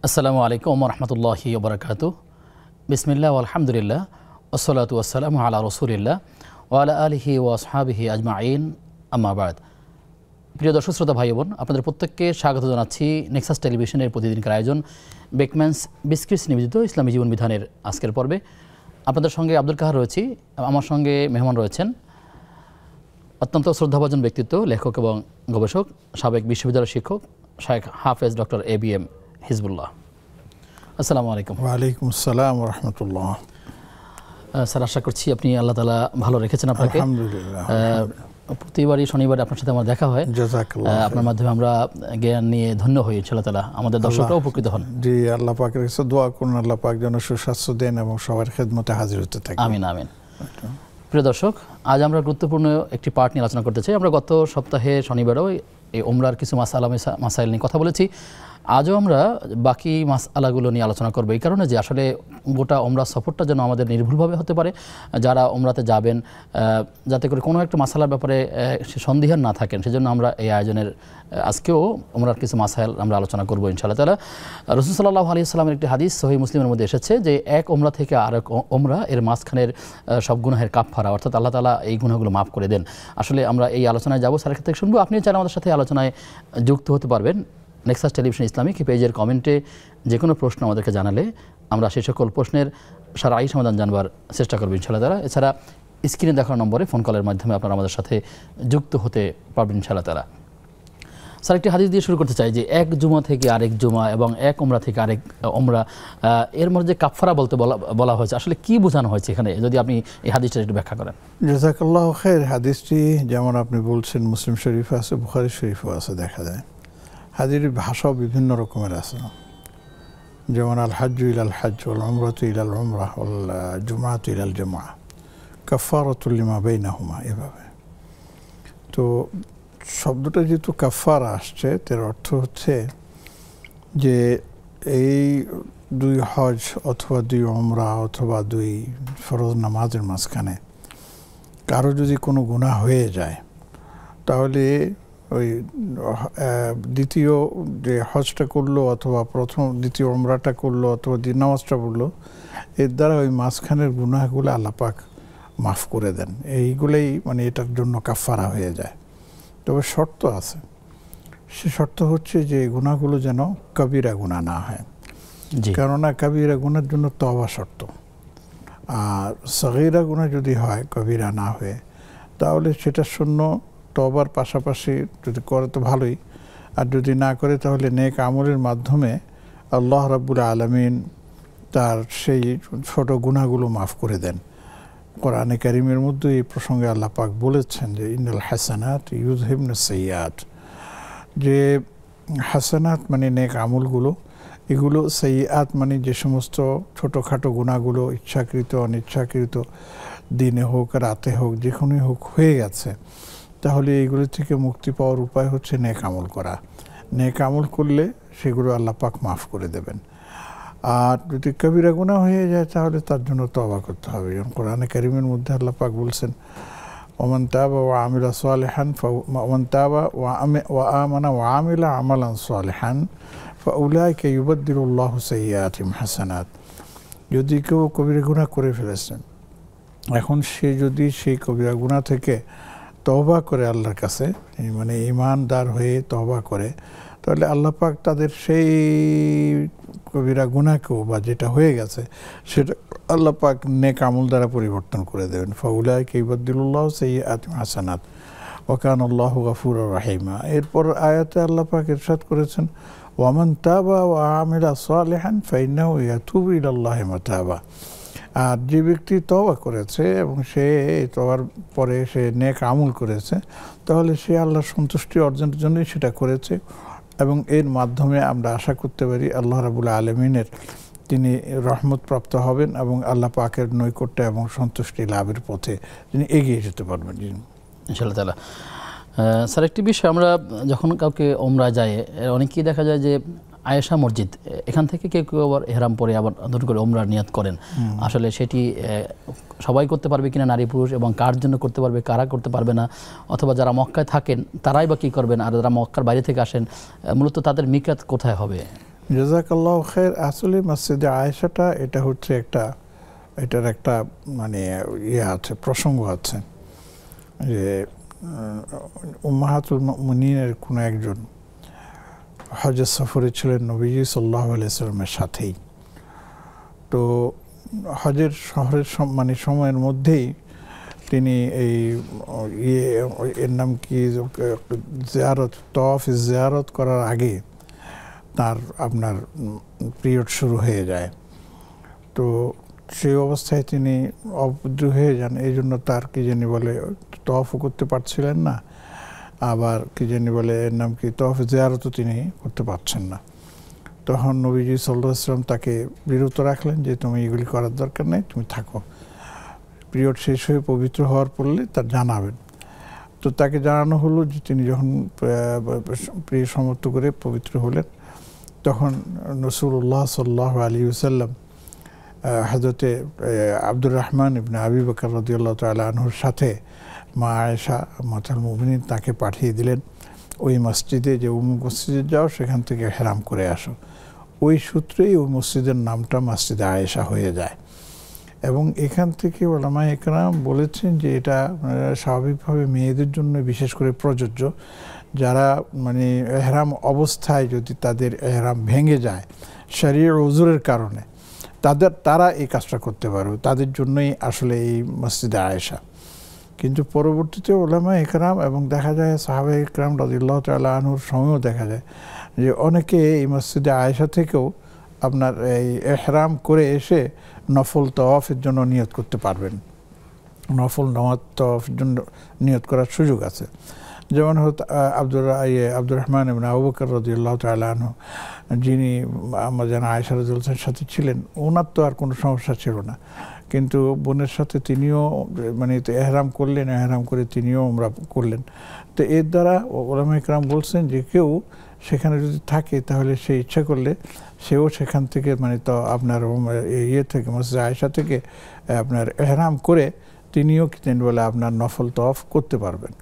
আসসালামু আলাইকুম ওয়া রাহমাতুল্লাহি ওয়া বারাকাতুহু। বিসমিল্লাহ ওয়া আলহামদুলিল্লাহ ওয়াসসালাতু ওয়াসসালামু আলা রাসূলিল্লাহ ওয়া আলা আলিহি ওয়া আসহাবিহি আজমাইন, আম্মা বাদ। প্রিয় দর্শক শ্রোতা ভাই বোন, আপনাদের প্রত্যেককে স্বাগত জানাচ্ছি নেক্সাস টেলিভিশনের প্রতিদিনকার আয়োজন বেকম্যানস বিস্কিটস নিবেদিত ইসলামী জীবন বিধানের আজকের পর্বে। আপনাদের সঙ্গে আব্দুল কাহার রয়েছি। আমার সঙ্গে মেহমান রয়েছেন অত্যন্ত শ্রদ্ধাভাজন ব্যক্তিত্ব, লেখক এবং গবেষক, সাবেক বিশ্ববিদ্যালয়ের শিক্ষক শায়েখ হাফেজ ডক্টর ABM হিজবুল্লাহ। আসসালামু আলাইকুম। ওয়ালাইকুম আসসালাম ওয়া রাহমাতুল্লাহ। স্যার, আশা করছি আপনি আল্লাহ তাআলা ভালো রেখেছেন আপনাকে। আলহামদুলিল্লাহ। প্রতিবারই শনিবার আপনার সাথে আমার দেখা হয়। জাযাকাল্লাহ। আপনার মাধ্যমে আমরা জ্ঞান নিয়ে ধন্য হই, ইনশাআল্লাহ তাআলা আমাদের দর্শকরাও উপকৃত হন। জি, আল্লাহ পাকের কাছে দোয়া করুন আল্লাহ পাক যেন সুস্বাস্থ্য দেন এবং সবার খেদমতে হাজির হতে থাকেন। আমিন আমিন। প্রিয় দর্শক, আজ আমরা গুরুত্বপূর্ণ একটি পার্ট নিয়ে আলোচনা করতে চাই। আমরা গত সপ্তাহে শনিবারও এই ওমরার কিছু মাসাইল নিয়ে কথা বলেছি। আজও আমরা বাকি মাসআলাগুলো নিয়ে আলোচনা করব, এই কারণে যে আসলে গোটা ওমরা সফরটা যেন আমাদের নির্ভুলভাবে হতে পারে। যারা ওমরাতে যাবেন যাতে করে কোনো একটা মাসালার ব্যাপারে সন্দিহান না থাকেন, সেজন্য আমরা এই আয়োজনের আজকেও ওমরার কিছু মাসাইল আমরা আলোচনা করব ইনশাআল্লাহ তাআলা। রাসূল সাল্লাল্লাহু আলাইহি ওয়াসাল্লামের একটি হাদিস সহিহ মুসলিমের মধ্যে এসেছে যে এক ওমরা থেকে আরেক ওমরা এর মাঝখানের সব গুনাহের কাফফারা, অর্থাৎ আল্লাহ তাআলা এই গুনাহগুলো মাফ করে দেন। আসলে আমরা এই আলোচনায় যাব, স্যারের থেকে শুনবো। আপনিও চাইলে আমাদের সাথে আলোচনায় যুক্ত হতে পারবেন। নেক্সাস টেলিভিশন ইসলামিক পেজের কমেন্টে যে কোনো প্রশ্ন আমাদেরকে জানালে আমরা সেই সকল প্রশ্নের শারঈ সমাধান জানবার চেষ্টা করব ইনশাআল্লাহ তাআলা। এছাড়া স্ক্রিনে দেখানো নম্বরে ফোন কলের মাধ্যমে আপনারা আমাদের সাথে যুক্ত হতে পারবেন ইনশাআল্লাহ তাআলা। স্যার, একটি হাদিস দিয়ে শুরু করতে চাই যে এক জুমা থেকে আরেক জুমা এবং এক ওমরা থেকে আরেক ওমরা, এর মধ্যে যে কাফফারা বলতে বলা হয়েছে, আসলে কি বোঝানো হয়েছে এখানে, যদি আপনি এই হাদিসটা একটু ব্যাখ্যা করেন। জাযাকাল্লাহু খাইর। হাদিসটি যেমন আপনি বলছেন মুসলিম শরীফে আছে, বুখারী শরীফেও আছে, দেখা যায় হাদিসের ভাষাও বিভিন্ন রকমের আছে। যেমন আল হাজ্জু ইলাল হজ্জ ওয়াল উমরাতু ইলাল উমরাহ ওয়াল জুমআতু ইলাল জুমআহ কাফফারাতুল লিমা বাইনাহুমা, এভাবে। তো শব্দটা যেহেতু কাফফারা আসছে, তার অর্থ হচ্ছে যে এই দুই হজ অথবা দুই উমরা অথবা দুই ফরজ নামাজের মাঝখানে কারো যদি কোনো গুনাহ হয়ে যায়, তাহলে ওই দ্বিতীয় যে হজটা করলো অথবা দ্বিতীয় উমরাটা করলো অথবা দিন নামাজটা পড়লো, এর দ্বারা ওই মাঝখানের গুনাহগুলো আল্লাহ পাক মাফ করে দেন। এইগুলোই মানে এটার জন্য কাফফারা হয়ে যায়। তবে শর্ত আছে, সে শর্ত হচ্ছে যে গুনাহগুলো যেন কবিরা গুনাহ না হয়। কেননা কবিরা গুনার জন্য তওবা শর্ত, আর সগীরা গুনাহ যদি হয় কবিরা না হয়ে, তাহলে সেটা শূন্য তওবার পাশাপাশি যদি করে তো ভালোই, আর যদি না করে তাহলে নেক আমলের মাধ্যমে আল্লাহ রাব্বুল আলামিন তার সেই ছোট গুনাহগুলো মাফ করে দেন। কোরআনে কারীমের মধ্যে এই প্রসঙ্গে আল্লাহ পাক বলেছেন যে ইন্নাল হাসানাত ইউযহিবনাস সাইয়্যাত, যে হাসানাত মানে নেক আমলগুলো, এগুলো সাইয়্যাত মানে যে সমস্ত ছোটোখাটো গুনাহগুলো ইচ্ছাকৃত অনিচ্ছাকৃত দিনে হোক রাতে হোক যেখানেই হোক হয়ে গেছে, তাহলে এইগুলো থেকে মুক্তি পাওয়ার উপায় হচ্ছে নেক আমল করা। নেক আমল করলে সেগুলো আল্লাহ পাক মাফ করে দেবেন। আর যদি কবিরা গুনাহ হয়ে যায় তাহলে তার জন্য তওবা করতে হবে। যেমন কোরআনে কারীমের মধ্যে আল্লাহ পাক বলছেন ওমান তাবা ওয়া আমিলা সালিহান ওমান তাবা ওয়া আমানা ওয়া আমিলা আমালান সালিহান ফাউলাইকা ইউবাদদিলুল্লাহু সাইয়্যাতিহিম হাসানাত। যদি কেউ কবিরা গুনাহ করে ফেলেছেন, এখন সে যদি সেই কবিরা গুনাহ থেকে তওবা করে আল্লাহর কাছে, মানে ঈমানদার হয়ে তওবা করে, তাহলে আল্লাহ পাক তাদের সেই কবিরা গুনাহকেও বা যেটা হয়ে গেছে সেটা আল্লাহ পাক নেক আমল দ্বারা পরিবর্তন করে দেবেন। ফাউলাইকা ইউবাদদিলুল্লাহু সাইয়্যাতিহিম হাসানাত ওয়া কানাল্লাহু গফুরুর রাহিমা। এরপর আয়াতে আল্লাহ পাক ইরশাদ করেছেন ওয়ামান তাবা ওয়া আমিলা সালিহান ফাইন্নাহু ইয়াতুবু ইলাল্লাহি মাতাবা। আর যে ব্যক্তি তওবা করেছে এবং সে তওবার পরে সে নেক আমল করেছে, তাহলে সে আল্লাহর সন্তুষ্টি অর্জনের জন্যই সেটা করেছে, এবং এর মাধ্যমে আমরা আশা করতে পারি আল্লাহ রাব্বুল আলামিনের তিনি রহমত প্রাপ্ত হবেন এবং আল্লাহ পাকের নৈকট্য এবং সন্তুষ্টি লাভের পথে তিনি এগিয়ে যেতে পারবেন ইনশাআল্লাহ তাআলা। স্যার, একটি বিষয়, আমরা যখন কাউকে ওমরা যায়, অনেকেই দেখা যায় যে আয়েশা মসজিদ, এখান থেকে কেউ কেউ আবার এহরাম পরে আবার নতুন করে ওমরার নিয়াত করেন। আসলে সেটি সবাই করতে পারবে কিনা, নারী পুরুষ, এবং কার জন্য করতে পারবে, কারা করতে পারবে না, অথবা যারা মক্কায় থাকেন তারাই বা কী করবেন, আর যারা মক্কার বাইরে থেকে আসেন মূলত তাদের মিকাত কোথায় হবে? জাযাকাল্লাহু খায়র। আসলে মসজিদে আয়েশাটা এটা হচ্ছে এটার একটা মানে আছে, প্রসঙ্গ আছে যে উম্মাহাতুল মুমিনিনের কোনো একজন হজের সফরে ছিলেন নবীজি সাল্লাল্লাহু আলাইহি সাল্লামের সাথেই। তো হজের মানে সময়ের মধ্যেই তিনি এই এর নাম কি জিয়ারত, তওয়াফ জিয়ারত করার আগে তার আপনার পিরিয়ড শুরু হয়ে যায়। তো সেই অবস্থায় তিনি অবরুদ্ধ হয়ে যান। এই জন্য তার কি জানি বলে তওয়াফও করতে পারছিলেন না, আবার কি জানি বলে এর নাম কি তওয়াফ জিয়ারতও তিনি করতে পারছেন না। তখন নবীজি সাল্লাল্লাহু আলাইহি ওয়াসাল্লাম তাকে বিরত রাখলেন যে তুমি এগুলি করার দরকার নেই, তুমি থাকো, পিরিয়ড শেষ হয়ে পবিত্র হওয়ার পড়লে তার জানাবেন। তো তাকে জানানো হলো যে তিনি যখন প্রিয় সমর্থ করে পবিত্র হলেন, তখন রাসূলুল্লাহ সাল্লাল্লাহু আলাইহি ওয়াসাল্লাম হযরতে আব্দুর রহমান ইবনে আবি বকর রাদিয়াল্লাহু তাআলা আনহুর সাথে মা আয়েশা উম্মাতুল মুমিনিন তাকে পাঠিয়ে দিলেন ওই মসজিদে, যে অমুক মসজিদে যাও, সেখান থেকে ইহরাম করে আসো। ওই সূত্রেই ওই মসজিদের নামটা মসজিদে আয়েশা হয়ে যায়। এবং এখান থেকে উলামায়ে কেরাম বলেছেন যে এটা স্বাভাবিকভাবে মেয়েদের জন্য বিশেষ করে প্রযোজ্য, যারা মানে ইহরাম অবস্থায় যদি তাদের ইহরাম ভেঙে যায় শরীয়র উযুরের কারণে, তারা এই কাজটা করতে পারবে, তাদের জন্যই আসলে এই মসজিদে আয়েশা। কিন্তু পরবর্তীতে উলামায়ে কেরাম এবং দেখা যায় সাহাবায়ে কেরাম রাদিয়াল্লাহু তাআলা আনহুর সময়ও দেখা যায় যে অনেকে এই মসজিদে আয়েশা থেকেও আপনার এই ইহরাম করে এসে নফল তওয়াফের জন্য নিয়ত করতে পারবেন, নফল তওয়াফের জন্য নিয়ত করার সুযোগ আছে। যেমন আব্দুর রহমান ইবনে আবু বকর রাদিয়াল্লাহু তাআলা আনহু, যিনি আমাদের আয়েশা রাদিয়াল্লাহু তাআলার সাথে ছিলেন, ওনার তো আর কোনো সমস্যা ছিল না, কিন্তু বোনের সাথে তিনিও মানে ইহরাম করলেন, ইহরাম করে তিনিও উমরা করলেন। তো এর দ্বারা উলামায়ে কেরাম বলছেন যে কেউ সেখানে যদি থাকে তাহলে সে ইচ্ছা করলে সেও সেখান থেকে মানে তো আপনার থেকে মসজিদ আয়েশা থেকে আপনার ইহরাম করে তিনিও তিনি বলে আপনার নফল তওয়াফ করতে পারবেন।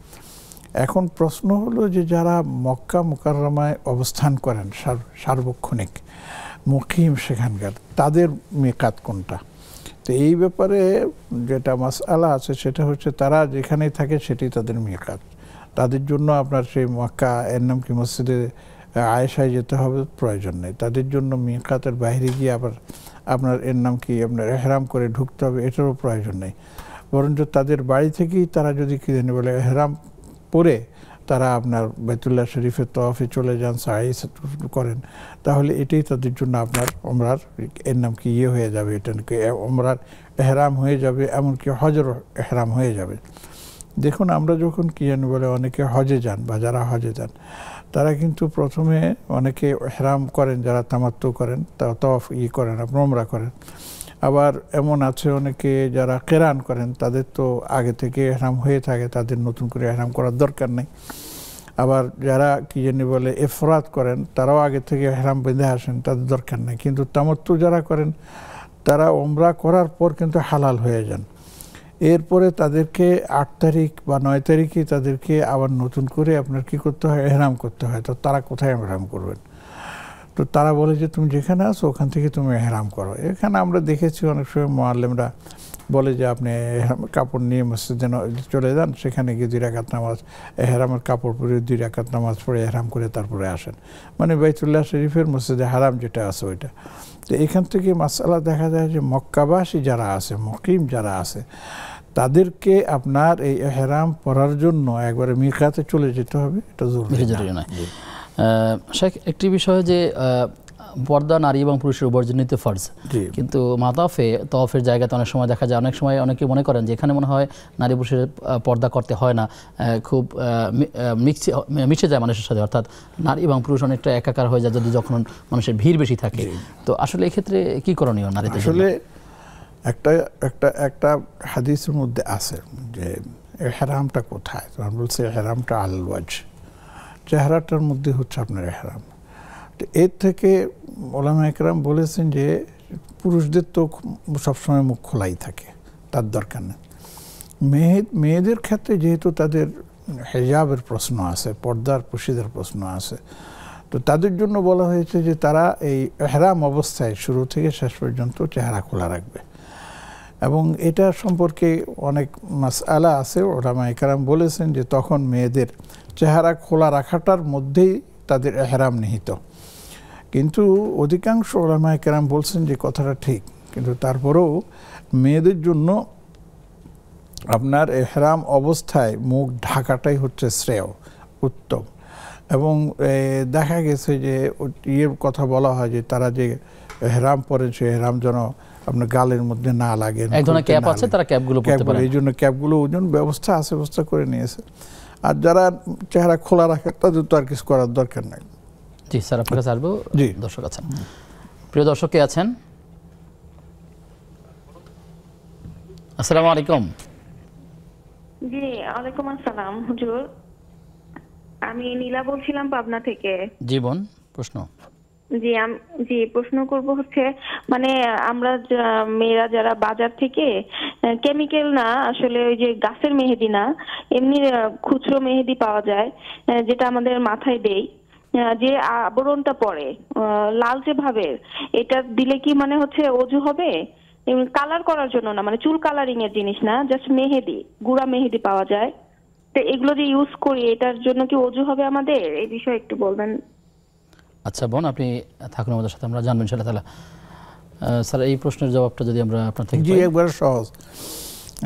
এখন প্রশ্ন হলো যে যারা মক্কা মুকাররমায় অবস্থান করেন সার্বক্ষণিক মুকিম সেখানকার, তাদের মিকাত কোনটা? তো এই ব্যাপারে যেটা মাসআলা আছে সেটা হচ্ছে তারা যেখানেই থাকে সেটাই তাদের মিকাত। তাদের জন্য আপনার সেই মক্কা এর নাম কি মসজিদে আয়েশায় যেতে হবে প্রয়োজন নেই, তাদের জন্য মিকাতের বাইরে গিয়ে আবার আপনার এর নাম কি আপনার ইহরাম করে ঢুকতে হবে এটারও প্রয়োজন নেই। বরঞ্চ তাদের বাড়ি থেকেই তারা যদি কি জানি বলে ইহরাম পরে তারা আপনার বাইতুল্লাহ শরীফের তওয়াফে চলে যান, সাই করেন, তাহলে এটাই তাদের জন্য আপনার উমরার এর নাম কি হয়ে যাবে, এটা উমরার ইহরাম হয়ে যাবে, এমনকি হজের ইহরাম হয়ে যাবে। দেখুন আমরা যখন কি জানি বলে অনেকে হজে যান বা যারা হজে যান তারা কিন্তু প্রথমে অনেকে ইহরাম করেন, যারা তামাত্তু করেন তারা তওয়াফ করেন, আপনার উমরা করেন। আবার এমন আছে অনেকে যারা কেরান করেন, তাদের তো আগে থেকে ইহরাম হয়ে থাকে, তাদের নতুন করে ইহরাম করার দরকার নেই। আবার যারা কি জানি বলে ইফরাদ করেন, তারাও আগে থেকে ইহরাম বেঁধে আসেন, তাদের দরকার নেই। কিন্তু তামাত্তু যারা করেন তারা উমরা করার পর কিন্তু হালাল হয়ে যান। এরপরে তাদেরকে 8 তারিখ বা 9 তারিখে তাদেরকে আবার নতুন করে আপনার কি করতে হয়, ইহরাম করতে হয়। তো তারা কোথায় ইহরাম করবেন? তো তারা বলে যে তুমি যেখানে আসো ওখান থেকে তুমি ইহরাম করো। এখানে আমরা দেখেছি অনেক সময় মুআল্লিমরা বলে যে আপনি কাপড় নিয়ে মসজিদে চলে যান, সেখানে গিয়ে 2 রাকাত নামাজ ইহরামের কাপড় পরে 2 রাকাত নামাজ পড়ে ইহরাম করে তারপরে আসেন, মানে বাইতুল্লাহ শরীফের মসজিদে হারাম যেটা আছে ওইটা। তো এখান থেকে মাসআলা দেখা যায় যে মক্কাবাসী যারা আছে, মুকিম যারা আছে, তাদেরকে আপনার এই ইহরাম পরার জন্য একবারে মিকাতে চলে যেতে হবে, এটা জরুরি নয়। শেখ, একটি বিষয় যে পর্দা নারী এবং পুরুষের উপর জনিত ফরজ, কিন্তু মাতাফে তওয়াফের জায়গাতে অনেক সময় দেখা যায়, অনেক সময় অনেকে মনে করেন যে এখানে মনে হয় নারী পুরুষের পর্দা করতে হয় না, খুব মিশে যায় মানুষের সাথে, অর্থাৎ নারী এবং পুরুষ অনেকটা একাকার হয়ে যায় যদি যখন মানুষের ভিড় বেশি থাকে। তো আসলে এক্ষেত্রে কি করণীয় নারীদের? আসলে একটা হাদিসের মধ্যে আছে যে ইহরামটা কোথায়, তখন বলছে ইহরামটা আল ওয়াজ, চেহারাটার মধ্যে হচ্ছে আপনার ইহরাম। তো এর থেকে উলামায়ে কেরাম বলেছেন যে পুরুষদের তো সবসময় মুখ খোলাই থাকে, তার দরকার নেই। মেয়েদের ক্ষেত্রে যেহেতু তাদের হিজাবের প্রশ্ন আছে, পর্দার পোশিদের প্রশ্ন আছে, তো তাদের জন্য বলা হয়েছে যে তারা এই ইহরাম অবস্থায় শুরু থেকে শেষ পর্যন্ত চেহারা খোলা রাখবে। এবং এটা সম্পর্কে অনেক মাসআলা আছে, উলামায়ে কেরাম বলেছেন যে তখন মেয়েদের চেহারা খোলা রাখাটার মধ্যেই তাদের ইহরাম নিহিত। কিন্তু অধিকাংশ উলামায়ে কেরাম বলছেন যে কথাটা ঠিক, কিন্তু তারপরেও মেয়েদের জন্য আপনার ইহরাম অবস্থায় মুখ ঢাকাটাই হচ্ছে শ্রেয়, উত্তম। এবং দেখা গেছে যে ইয়ের কথা বলা হয় যে তারা যে ইহরাম পরে সে ইহরাম যেন আপনার গালের মধ্যে না লাগে, এক ধরনের ক্যাপ আছে, তারা ক্যাপগুলো পরতে পারে, এই জন্য ক্যাপগুলো ওজন ব্যবস্থা আছে, ব্যবস্থা করে নিয়েছে। আর যারা চেহারা খোলা রাখে তাদের তো আর কিছু করার দরকার নাই। জি স্যার, আপনার কাছে আসবো। জি, দর্শক আছেন, প্রিয় দর্শক কে আছেন? আসসালামু আলাইকুম। জি, ওয়ালাইকুম আসসালাম হুজুর। আমি নীলা বলছিলাম পাবনা থেকে। জি বোন, প্রশ্ন। জি, প্রশ্ন করব হচ্ছে মানে আমরা মেয়েরা যারা বাজার থেকে কেমিক্যাল না, আসলে ওই যে গাছের মেহেদি না, এমনি খুচরো মেহেদি পাওয়া যায়, যেটা আমাদের মাথায় দেই, যে আবরণটা পড়ে লালচে ভাবের, এটা দিলে কি মানে হচ্ছে অজু হবে? কালার করার জন্য না, মানে চুল কালারিং এর জিনিস না, জাস্ট মেহেদি, গুঁড়া মেহেদি পাওয়া যায়। তো এগুলো যে ইউজ করি, এটার জন্য কি অজু হবে আমাদের? এই বিষয়ে একটু বলবেন। আচ্ছা বোন, আপনি থাকুন আমাদের সাথে, আমরা জানবেন ইনশাআল্লাহ তাআলা। স্যার, এই প্রশ্নের জবাবটা যদি আমরা আপনার থেকে জি, একবার সহজ।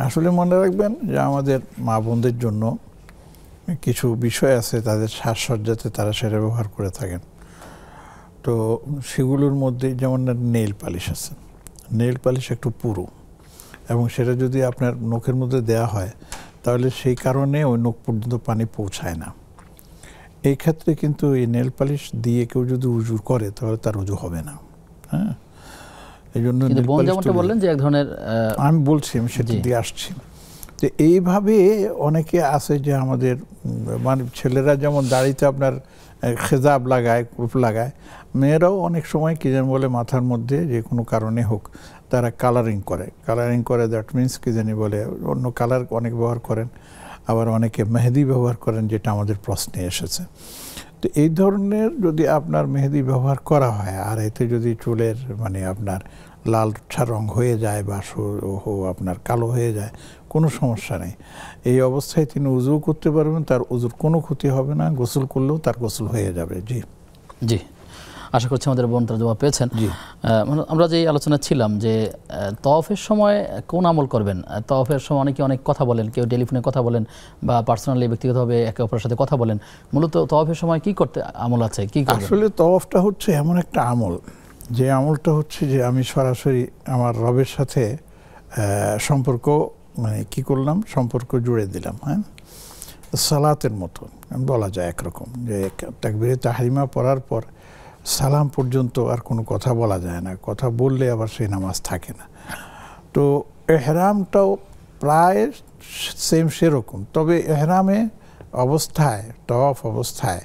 আসলে মনে রাখবেন যে আমাদের মা বোনদের জন্য কিছু বিষয় আছে, তাদের সাজসজ্জাতে তারা সেটা ব্যবহার করে থাকেন। তো সেগুলোর মধ্যে যেমন নেইল পালিশ আছে, নেইল পালিশ একটু পুরু, এবং সেটা যদি আপনার নখের মধ্যে দেয়া হয় তাহলে সেই কারণে ওই নখ পর্যন্ত পানি পৌঁছায় না। এই ক্ষেত্রে কিন্তু এই নেল পালিশ দিয়ে কেউ যদি উজু করে তাহলে তার উজু হবে না। হ্যাঁ, এই জন্য বললেন যে এক ধরনের, আমি বলছি, আমি সেটা দিয়ে আসছি। তো এইভাবে অনেকে আছে যে আমাদের মানে ছেলেরা যেমন দাড়িতে আপনার খেজাব লাগায়, কুপ লাগায়, মেয়েরাও অনেক সময় কি যেন বলে মাথার মধ্যে যে কোনো কারণে হোক তারা কালারিং করে, দ্যাট মিনস কি জানি বলে অন্য কালার অনেক ব্যবহার করেন, আবার অনেকে মেহেদি ব্যবহার করেন, যেটা আমাদের প্রশ্নে এসেছে। তো এই ধরনের যদি আপনার মেহেদি ব্যবহার করা হয় আর এতে যদি চুলের মানে আপনার লালচা রং হয়ে যায় বা আপনার কালো হয়ে যায়, কোনো সমস্যা নেই। এই অবস্থায় তিনি উজু করতে পারবেন, তার উজুর কোনো ক্ষতি হবে না, গোসল করলেও তার গোসল হয়ে যাবে। জি জি, আশা করছি আমাদের বোন তার জবাব পেয়েছেন। আমরা যে আলোচনা ছিলাম যে তওয়াফের সময় কোন আমল করবেন। তওয়াফের সময় অনেকে অনেক কথা বলেন, কেউ টেলিফোনে কথা বলেন বা পার্সোনালি ব্যক্তিগতভাবে একে অপরের সাথে কথা বলেন। মূলত তওয়াফের সময় কি করতে আমল আছে, কি করবেন? আসলে তওয়াফটা হচ্ছে এমন একটা আমল, যে আমলটা হচ্ছে যে আমি সরাসরি আমার রবের সাথে সম্পর্ক, মানে কি করলাম, সম্পর্ক জুড়ে দিলাম। হ্যাঁ, সালাতের মতো বলা যায় একরকম, যে তাকবীরে তাহরিমা পড়ার পর সালাম পর্যন্ত আর কোনো কথা বলা যায় না, কথা বললে আবার সেই নামাজ থাকে না। তো এহরামটাও প্রায় সেম সেরকম, তবে এহরামে অবস্থায়, তওয়াফ অবস্থায়,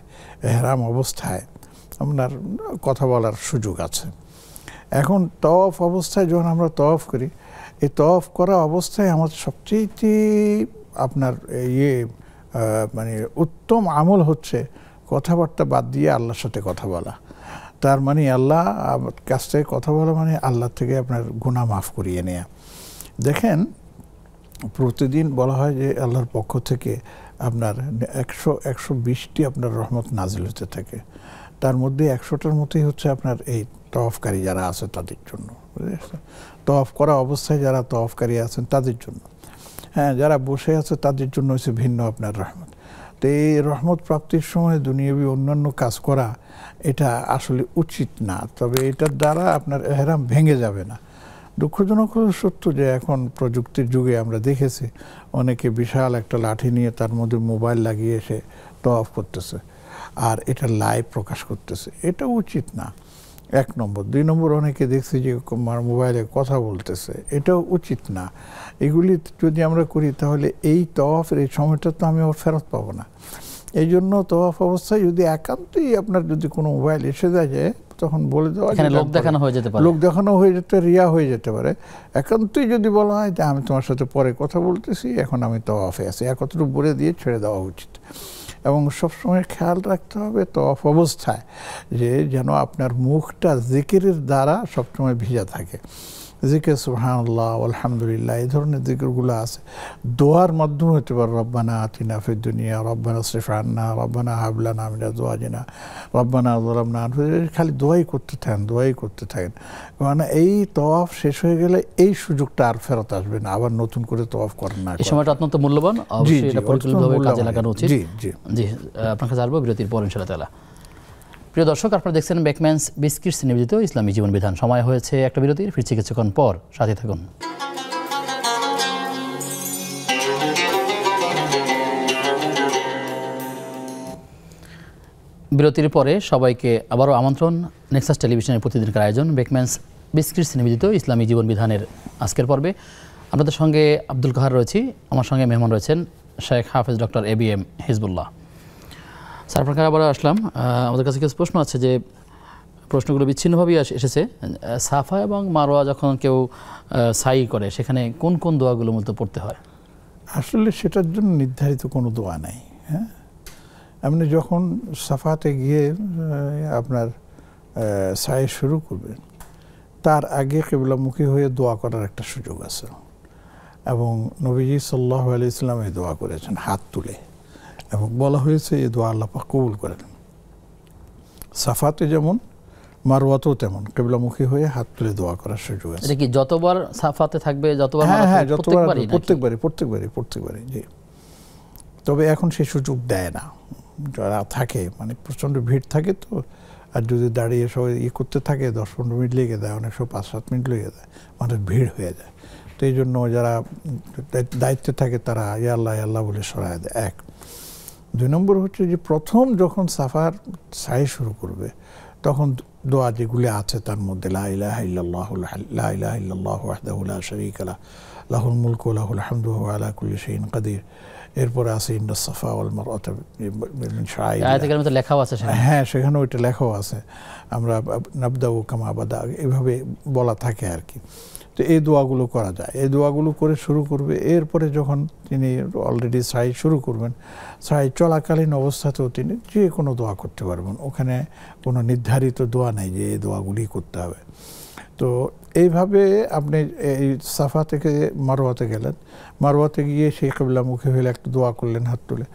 এহরাম অবস্থায় আপনার কথা বলার সুযোগ আছে। এখন তওয়াফ অবস্থায় যখন আমরা তওয়াফ করি, এই তওয়াফ করা অবস্থায় আমাদের সবচেয়ে আপনার মানে উত্তম আমল হচ্ছে কথাবার্তা বাদ দিয়ে আল্লাহর সাথে কথা বলা। তার মানে আল্লাহ কাছ থেকে কথা বলা মানে আল্লাহ থেকে আপনার গুনাহ মাফ করিয়ে নেয়া। দেখেন, প্রতিদিন বলা হয় যে আল্লাহর পক্ষ থেকে আপনার 120টি আপনার রহমত নাজিল হতে থাকে, তার মধ্যে 100টার মতোই হচ্ছে আপনার এই তওয়াফকারী যারা আছে তাদের জন্য। বুঝেছেন? তওয়াফ করা অবস্থায় যারা তওয়াফকারী আছেন তাদের জন্য, হ্যাঁ, যারা বসে আছে তাদের জন্য হচ্ছে ভিন্ন আপনার রহমত। তো এই রহমত প্রাপ্তির সময় দুনিয়াবি অন্যান্য কাজ করা এটা আসলে উচিত না, তবে এটার দ্বারা আপনার এহরাম ভেঙে যাবে না। দুঃখজনক হলো সত্য যে এখন প্রযুক্তির যুগে আমরা দেখেছি অনেকে বিশাল একটা লাঠি নিয়ে তার মধ্যে মোবাইল লাগিয়ে এসে তওয়াফ করতেছে আর এটা লাইভ প্রকাশ করতেছে, এটা উচিত না। 1 নম্বর। 2 নম্বর, অনেকে দেখছি যে মোবাইলে কথা বলতেছে, এটাও উচিত না। এগুলি যদি আমরা করি তাহলে এই তওয়াফের এই সময়টা তো আমি আর ফেরত পাবো না। এই জন্য তওয়াফ অবস্থায় যদি একান্তই আপনার যদি কোনো মোবাইল এসে যায় তখন বলে দেওয়া, লোক দেখানো হয়ে যেতে পারে, লোক দেখানো হয়ে যেতে, রিয়া হয়ে যেতে পারে। একান্তই যদি বলা হয় যে আমি তোমার সাথে পরে কথা বলতেছি, এখন আমি তওয়াফে আছি, একত্র বলে দিয়ে ছেড়ে দেওয়া উচিত। এবং সবসময় খেয়াল রাখতে হবে তওয়াফ অবস্থায় যে যেন আপনার মুখটা জিকিরের দ্বারা সবসময় ভিজা থাকে। জিকির সুবহানাল্লাহ আলহামদুলিল্লাহ এই ধরনের জিকিরগুলো আছে। দোয়ার মাধ্যমে হতে পারে রব্বানা আতিনা ফিদ দুনিয়া, রব্বানা ইসরিফ আন্না, রব্বানা হাব লানা মিন আজওয়াজিনা, রব্বানা যালামনা আনফুসানা, খালি দোয়াই করতে থাকেন, দোয়াই করতে থাকেন। মানে এই তওয়াফ শেষ হয়ে গেলে এই সুযোগটা আর ফেরত আসবে না, আবার নতুন করে তওয়াফ করেন না। এই সময়টা অত্যন্ত মূল্যবান, অবশ্যই এটা পরিকল্পিতভাবে কাজে লাগানো উচিত। জি জি জি, আপনার কাছে আসবো বিরতির পর ইনশাআল্লাহ তাআলা। প্রিয় দর্শক, আপনারা দেখছেন বেকম্যানস বিস্কিটস নিবেদিত ইসলামী জীবন বিধান। সময় হয়েছে একটা বিরতির, ফিরছি কিছুক্ষণ পর, সাথে থাকুন। বিরতির পরে সবাইকে আবারও আমন্ত্রণ নেক্সাস টেলিভিশনের প্রতিদিনকার আয়োজন বেকম্যানস বিস্কিটস নিবেদিত ইসলামী জীবন বিধানের আজকের পর্বে। আপনাদের সঙ্গে আব্দুল কাহার রয়েছি, আমার সঙ্গে মেহমান রয়েছেন শেখ হাফেজ ডক্টর ABM হিজবুল্লাহ। স্যার, আপনার কাছে আবার আসলাম। আমাদের কাছে কিছু প্রশ্ন আছে, যে প্রশ্নগুলো বিচ্ছিন্নভাবেই এসেছে। সাফা এবং মারোয়া যখন কেউ সাই করে, সেখানে কোন কোন দোয়াগুলো মূলত পড়তে হয়? আসলে সেটার জন্য নির্ধারিত কোনো দোয়া নাই। হ্যাঁ, আপনি যখন সাফাতে গিয়ে আপনার সাই শুরু করবেন, তার আগে কিবলামুখী হয়ে দোয়া করার একটা সুযোগ আছে, এবং নবীজি সাল্লাল্লাহু আলাইহি ওয়াসাল্লাম এই দোয়া করেছেন হাত তুলে, এবং বলা হয়েছে এই দোয়া আল্লাহ পাক কবুল করেন। সাফাতে যেমন মারওয়াতেও তেমন কিবলামুখী হয়ে হাত তুলে দোয়া করার সুযোগ আছে। এটা কি যতবার সাফাতে থাকবে যতবার? হ্যাঁ, প্রত্যেকবারই জি। তবে এখন সেই সুযোগ দেয় না, যারা থাকে মানে প্রচণ্ড ভিড় থাকে তো, আর যদি দাঁড়িয়ে সবাই করতে থাকে 10-15 মিনিট লেগে যায়, অনেক সময় 5-7 মিনিট লেগে যায়, মানে ভিড় হয়ে যায়। তো এই জন্য যারা দায়িত্বে থাকে তারা ইয়া আল্লাহ বলে সরায় দেয়। 1 2 নম্বর হচ্ছে যে প্রথম যখন সাফার সাই শুরু করবে, তখন দোয়া যেগুলি আছে তার মধ্যে লা ইলাহা ইল্লাল্লাহু ওয়াহদাহু লা শারীকা লাহু লাহুল মুলকু ওয়া লাহুল হামদু ওয়া হুয়া আলা কুল্লি শাইইন কাদির। এরপরে আছে ইন্নাস সাফা ওয়াল মারওয়াতা মিন শাআইরিল্লাহ। আয়াতের মধ্যে লেখাও আছে সেখানে। হ্যাঁ, সেখানে ওইটা লেখাও আছে। আমরা নাবদাউ কামা বাদা এভাবে বলা থাকে আর কি। তো এই দোয়াগুলো করা যায়, এই দোয়াগুলো করে শুরু করবে। এরপরে যখন তিনি অলরেডি সাই শুরু করবেন, সাই চলাকালীন অবস্থাতেও তিনি যে কোনো দোয়া করতে পারবেন, ওখানে কোনো নির্ধারিত দোয়া নেই যে এই দোয়াগুলি করতে হবে। তো এইভাবে আপনি এই সাফা থেকে মারওয়াতে গেলেন, মারওয়াতে গিয়ে সেই কিবলামুখী হলে একটা দোয়া করলেন হাত তুলে,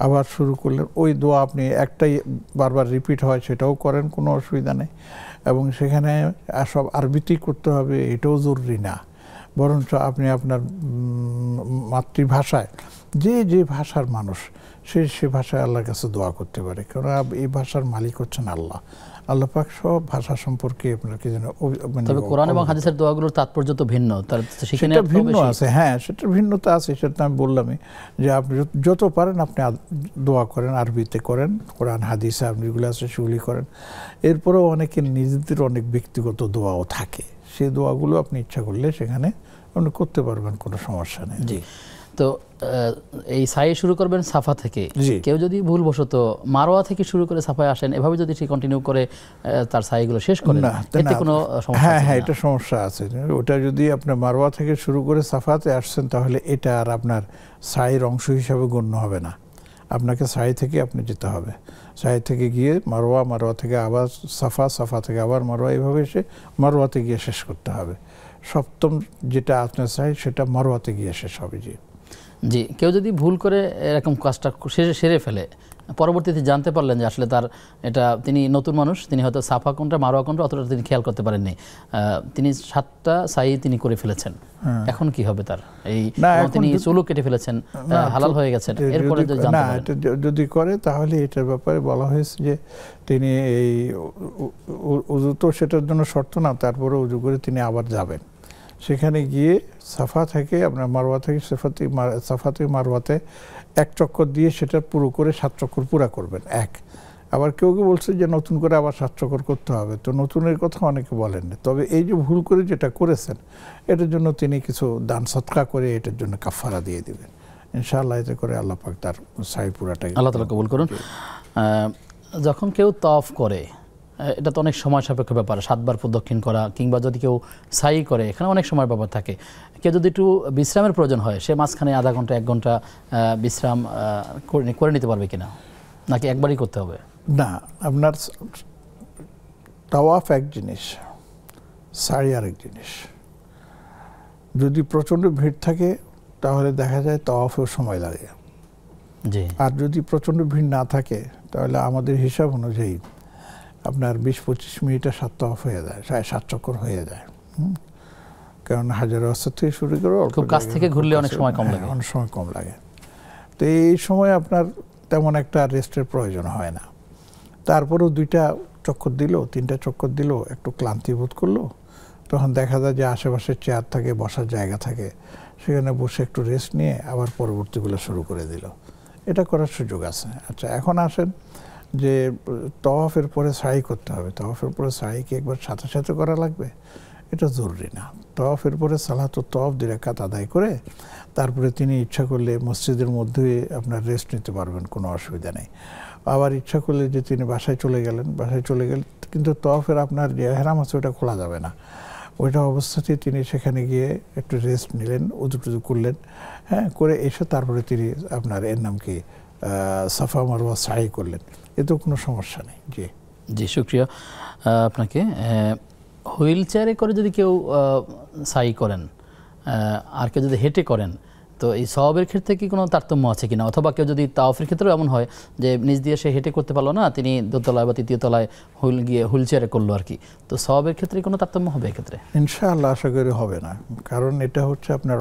আবার শুরু করলেন। ওই দোয়া আপনি একটাই বারবার রিপিট হয় সেটাও করেন, কোনো অসুবিধা নেই। এবং সেখানে সব আরবিতেই করতে হবে এটাও জরুরি না, বরঞ্চ আপনি আপনার মাতৃভাষায় যে ভাষার মানুষ সে ভাষায় আল্লাহর কাছে দোয়া করতে পারে, কারণ এই ভাষার মালিক হচ্ছেন আল্লাহ। আল্লাহ পাক সব ভাষা সম্পর্কে আপনাকে যেন, তবে কোরআন এবং হাদিসের দোয়াগুলোর তাৎপর্য তো ভিন্ন, তার সেখানে ভিন্ন আছে। হ্যাঁ, সেটার ভিন্নতা আছে, সেটা আমি বললামই যে আপনি যত পারেন আপনি দোয়া করেন, আরবিতে করেন, কোরআন হাদিসে আপনি যেগুলো আছে সেগুলি করেন। এরপরেও অনেকের নিজেদের অনেক ব্যক্তিগত দোয়াও থাকে, সেই দোয়াগুলো আপনি ইচ্ছা করলে সেখানে আপনি করতে পারবেন, কোনো সমস্যা নেই। জি। তো এই সাই শুরু করবেন সাফা থেকে, কেউ যদি ভুলবশত মারোয়া থেকে শুরু করে সাফায় আসেন, এভাবে যদি সে কন্টিনিউ করে তার সাইগুলো শেষ করে, এতে কোনো সমস্যা? হ্যাঁ, এটা সমস্যা আছে। ওটা যদি আপনার মারোয়া থেকে শুরু করে সাফাতে আসছেন, তাহলে এটা আর আপনার সাইয়ের অংশ হিসাবে গণ্য হবে না। আপনাকে সাই থেকে আপনি যেতে হবে, সাই থেকে গিয়ে মারোয়া থেকে আবার সাফা থেকে আবার মারোয়া, এইভাবে এসে মারোয়াতে গিয়ে শেষ করতে হবে। সপ্তম যেটা আপনার সাই সেটা মারোয়াতে গিয়ে শেষ হবে। জি, কেউ যদি ভুল করে এরকম কাজটা সেরে ফেলে, পরবর্তীতে জানতে পারলেন যে আসলে তার এটা, তিনি নতুন মানুষ, তিনি হয়তো সাফা কোনটা মারোয়া কোনটা অতটা তিনি খেয়াল করতে পারেননি, তিনি 7টা সাই তিনি করে ফেলেছেন, এখন কি হবে তার? এই তিনি চুলও কেটে ফেলেছেন, হালাল হয়ে গেছেন, এরপরে যদি করে তাহলে এটার ব্যাপারে বলা হয়েছে যে তিনি এই উযু তো সেটার জন্য শর্ত না, তারপরে উযু করে তিনি আবার যাবেন, সেখানে গিয়ে সাফা থেকে আপনার মারওয়া থেকে সাফা থেকে মারওয়াতে 1 চক্কর দিয়ে সেটা পুরো করে 7 চক্কর পুরা করবেন। আবার কেউ বলছে যে নতুন করে আবার 7 চক্কর করতে হবে, তো নতুনের কথা অনেকে বলেন না। তবে এই যে ভুল করে যেটা করেছেন, এটার জন্য তিনি কিছু দান সদকা করে এটার জন্য কাফারা দিয়ে দিবেন ইনশাআল্লাহ। এতে করে আল্লাহ পাক তার সাই পুরাটাই আল্লাহ তাআলা কবুল করুন। যখন কেউ তওয়াফ করে, এটা তো অনেক সময় সাপেক্ষ ব্যাপার, 7 বার প্রদক্ষিণ করা, কিংবা যদি কেউ সাই করে, এখানে অনেক সময় ব্যাপার থাকে। কেউ যদি একটু বিশ্রামের প্রয়োজন হয়, সে মাঝখানে আধা ঘন্টা 1 ঘন্টা বিশ্রাম করে নিতে পারবে কিনা? নাকি একবারই করতে হবে? না, আপনার তাওয়াফ এক জিনিস, সাই আরেক জিনিস। যদি প্রচণ্ড ভিড় থাকে তাহলে দেখা যায় তাওয়াফেও সময় লাগে। জি। আর যদি প্রচণ্ড ভিড় না থাকে তাহলে আমাদের হিসাব অনুযায়ী আপনার 20-25 মিনিটে 7 তাওয়াফ হয়ে যায়, 7 চক্কর হয়ে যায়। কারণ হাজার আসওয়াদ থেকে শুরু করে খুব কাছ থেকে ঘুরলে অনেক সময় কম লাগে। অনেক সময় কম লাগে। তো এই সময় আপনার তেমন একটা রেস্টের প্রয়োজন হয় না। তারপরেও 2টা চক্কর দিল, 3টা চক্কর দিল, একটু ক্লান্তি বোধ করলো, তখন দেখা যায় যে আশেপাশে চেয়ার থাকে, বসার জায়গা থাকে, সেখানে বসে একটু রেস্ট নিয়ে আবার পরবর্তীগুলো শুরু করে দিল। এটা করার সুযোগ আছে। আচ্ছা, এখন আসেন যে তাওয়াফের পরে সাই করতে হবে। তাওয়াফের পরে সাই কি একবার সাথে সাথে করা লাগবে? এটা জরুরি না। তাওয়াফের পরে সালাতুত তাওয়াফ 2 রাকাত আদায় করে তারপরে তিনি ইচ্ছা করলে মসজিদের মধ্যে আপনার রেস্ট নিতে পারবেন, কোনো অসুবিধা নেই। আবার ইচ্ছা করলে যে তিনি বাসায় চলে গেলেন, বাসায় চলে গেলে কিন্তু তাওয়াফের আপনার যে এহরাম আছে ওটা খোলা যাবে না। ওইটা অবস্থাতেই তিনি সেখানে গিয়ে একটু রেস্ট নিলেন, উজু টুজু করলেন, হ্যাঁ, করে এসে তারপরে তিনি আপনার এর নাম কি সাফা মারওয়া সাই করলেন। এতেও কোনো সমস্যা নেই। জি জি, শুকরিয়া আপনাকে। হুইল চেয়ারে করে যদি কেউ সাই করেন আর কেউ যদি হেঁটে করেন, তো এই সওয়াবের ক্ষেত্রে কি কোনো তারতম্য আছে কিনা? অথবা কেউ যদি তাওয়াফের ক্ষেত্রেও এমন হয় যে নিজ দিয়ে সে হেঁটে করতে পারলো না, তিনি 2 তলায় বা 3য় তলায় হুইল চেয়ারে করলো আর কি, তো সওয়াবের ক্ষেত্রে কোনো তারতম্য হবে এক্ষেত্রে? ইনশাআল্লাহ আশা করি হবে না। কারণ এটা হচ্ছে আপনার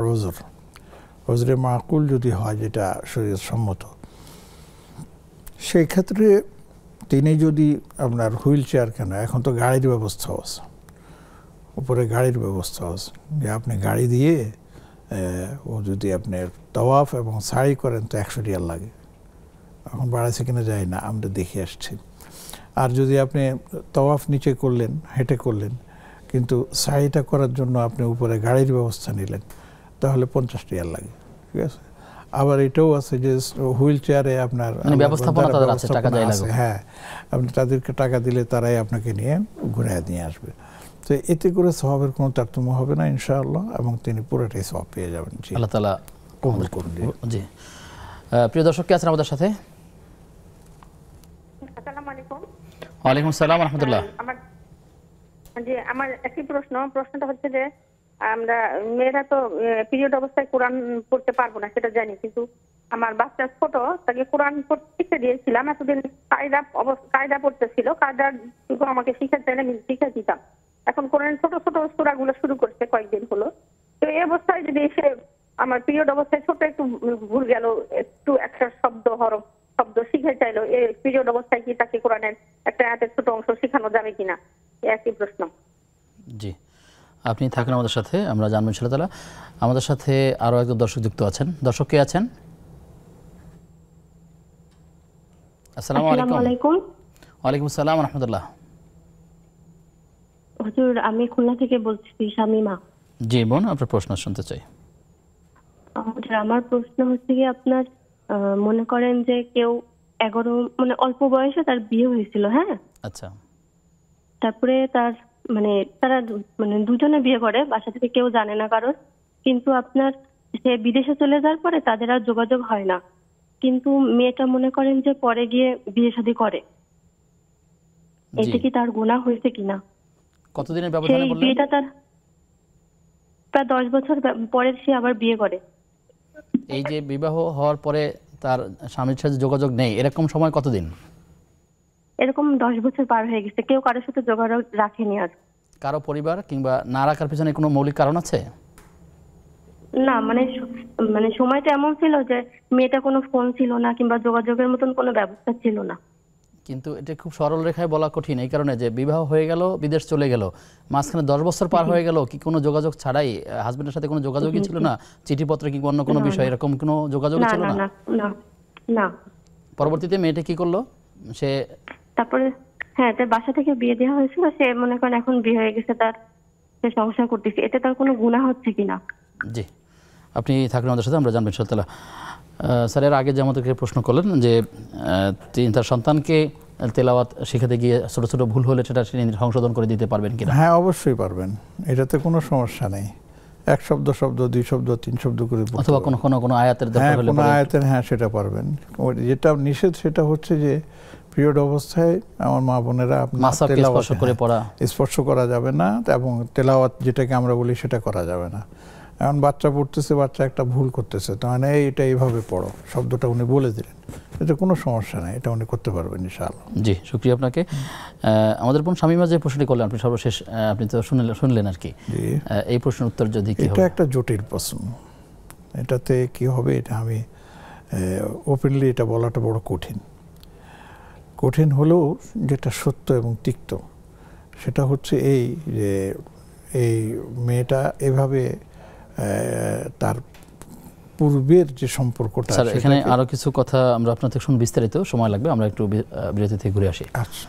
ওজরে মাকুল যদি হয়, যেটা শরীয়ত সম্মত, সেই ক্ষেত্রে তিনি যদি আপনার হুইল চেয়ার, কেন এখন তো গাড়ির ব্যবস্থাও আছে, উপরে গাড়ির ব্যবস্থা আছে, যে আপনি গাড়ি দিয়ে ও যদি আপনি তাওয়াফ এবং সাই করেন তো 100 রিয়াল লাগে। এখন বাড়াইছে কিনা যায় না, আমরা দেখে আসছি। আর যদি আপনি তাওয়াফ নিচে করলেন, হেঁটে করলেন, কিন্তু সাইটা করার জন্য আপনি উপরে গাড়ির ব্যবস্থা নিলেন, তাহলে 50 রিয়াল লাগে। ঠিক আছে। আবার এটাও আছে যে হুইল চেয়ারে আপনার ব্যবস্থাপনা তাদের আছে, টাকা যায় লাগে। হ্যাঁ, আপনি তাদেরকে টাকা দিলে তারাই আপনাকে নিয়ে ঘুরে নিয়ে আসবে। তো এতে করে সওয়াবের কোনো তারতম্য হবে না ইনশাআল্লাহ, এবং তিনি পুরোটাই সওয়াব পেয়ে যাবেন। জি, আল্লাহ তাআলা কবুল করুন। জি, প্রিয় দর্শক কে আছেন আমাদের সাথে? আসসালামু আলাইকুম। ওয়ালাইকুম আসসালাম ওয়া রাহমাতুল্লাহ। আমার একই প্রশ্নটা হচ্ছে যে আমরা মেয়েরা তো পিরিয়ড অবস্থায় কোরআন পড়তে পারবো না, সেটা জানি, কিন্তু আমার বাচ্চা ছোট, তাকে কোরআন শিখতে দিয়েছিলাম। এতদিন কায়দা পড়তেছিল, কায়দার আমাকে শিখাতে চাইলে আমি শিখে দিতাম। এখন কোরআন ছোট ছোট সূরাগুলো শুরু করছে কয়েকদিন হলো। তো এই অবস্থায় যদি এসে আমার পিরিয়ড অবস্থায় ছোট একটু ভুল গেল, একটু একটা শব্দ শিখে চাইলো, এই পিরিয়ড অবস্থায় কি তাকে কোরআনের একটা আয়াতের ছোট অংশ শেখানো যাবে কিনা? একই প্রশ্ন। জি, আপনি থাকেন আমাদের সাথে, আমরা জানবো ইনশাআল্লাহ তাআলা। আমাদের সাথে আরো একজন দর্শক যুক্ত আছেন। দর্শক কে আছেন? আসসালামু আলাইকুম। ওয়ালাইকুম আসসালাম ওয়া রাহমাতুল্লাহ। হুজুর, আমি খুলনা থেকে বলছি, শামিমা। জি বোন, আপনার প্রশ্ন শুনতে চাই। হুজুর, আমার প্রশ্ন হচ্ছে কি, আপনার মনে করেন যে কেউ 11 মানে অল্প বয়সে তার বিয়ে হয়েছিল, হ্যাঁ, আচ্ছা, তারপরে তারা দুজনে বিয়ে করে, বাসা থেকে কেউ জানে না কারোর, কিন্তু আপনার সে বিদেশে চলে যাওয়ার পরে তাদের আর যোগাযোগ হয় না, কিন্তু মেয়েটা মনে করেন যে পরে গিয়ে বিয়ে শাদী করে, এটা কি তার গুনাহ হয়েছে কিনা? কতদিনের ব্যবধানে বললেন? বিয়েটা তার প্রায় 10 বছর পরে সে আবার বিয়ে করে। এই যে বিবাহ হওয়ার পরে তার স্বামীর সাথে যোগাযোগ নেই, এরকম সময় কতদিন? এরকম 10 বছর পার হয়ে গেছে, কেউ কারোর সাথে যোগাযোগ রাখেনি। আর কারো পরিবার কিংবা না রাখার পিছনে কোনো মৌলিক কারণ আছে? না, মানে সময়টা এমন ছিল যে মেয়েটা কোনো ফোন ছিল না কিংবা যোগাযোগের মতন কোনো ব্যবস্থা ছিল না। কিন্তু এটা খুব সরল রেখায় বলা কঠিন, এই কারণে যে বিবাহ হয়ে গেল, বিদেশ চলে গেল, মাঝখানে 10 বছর পার হয়ে গেল, কি কোনো যোগাযোগ ছাড়াই হাজবেন্ডের সাথে কোনো যোগাযোগই ছিল না? চিঠিপত্র কিংবা অন্য কোনো বিষয় এরকম কোনো যোগাযোগ ছিল না? না। পরবর্তীতে মেয়েটা কি করলো? সে তারপরে তার বাসা থেকে বিয়ে দেওয়া হয়েছিল, সে মনে করেন এখন বিয়ে হয়ে গেছে, সে সংসার করতেছে, এতে তার কোনো গুনাহ হচ্ছে কিনা? জি, আপনি থাকলেন আমাদের সাথে, আমরা জানবো ইনশাআল্লাহ। স্যার, এর আগে যে আমাদেরকে প্রশ্ন করলেন যে তিনি তার সন্তানকে তেলাওয়াত শেখাতে গিয়ে ছোট ছোট ভুল হলে সেটা তিনি সংশোধন করে দিতে পারবেন কিনা? হ্যাঁ, অবশ্যই পারবেন, এটাতে কোনো সমস্যা নেই। এক শব্দ শব্দ, 2 শব্দ, 3 শব্দ করে পড়তে অথবা পারবেন। কোনো আয়াতের দরকার হ্যাঁ, হলে কোনো পরে আয়াতের, হ্যাঁ সেটা পারবেন। যেটা নিষেধ সেটা হচ্ছে যে পিরিয়ড অবস্থায় আমার মা বোনেরা মাসাকে স্পর্শ করে পড়া, স্পর্শ করা যাবে না, এবং তেলাওয়াত যেটাকে আমরা বলি সেটা করা যাবে না। এখন বাচ্চা পড়তেছে, বাচ্চা একটা ভুল করতেছে, তো মানে এটা এইভাবে পড়ো, শব্দটা উনি বলে দিলেন, এটা কোনো সমস্যা নাই, এটা উনি করতে পারবেন ইনশাআল্লাহ। জি, শুকরিয়া আপনাকে। আমাদের বোন শামীমা যে প্রশ্নটি করলেন আপনি সর্বশেষ, আপনি তো শুনলেন আর কি, এই প্রশ্নের উত্তর যদি কি এটা একটা জটিল প্রশ্ন, এটাতে কি হবে এটা আমি ওপেনলি এটা বলাটা বড় কঠিন হলেও যেটা সত্য এবং তিক্ত সেটা হচ্ছে এই যে এই মেয়েটা এভাবে তার পূর্বের যে সম্পর্কটা, স্যার এখানে আরো কিছু কথা আমরা আপনার থেকে শুন, বিস্তারিত সময় লাগবে, আমরা একটু বিরতি থেকে ঘুরে আসি। আচ্ছা,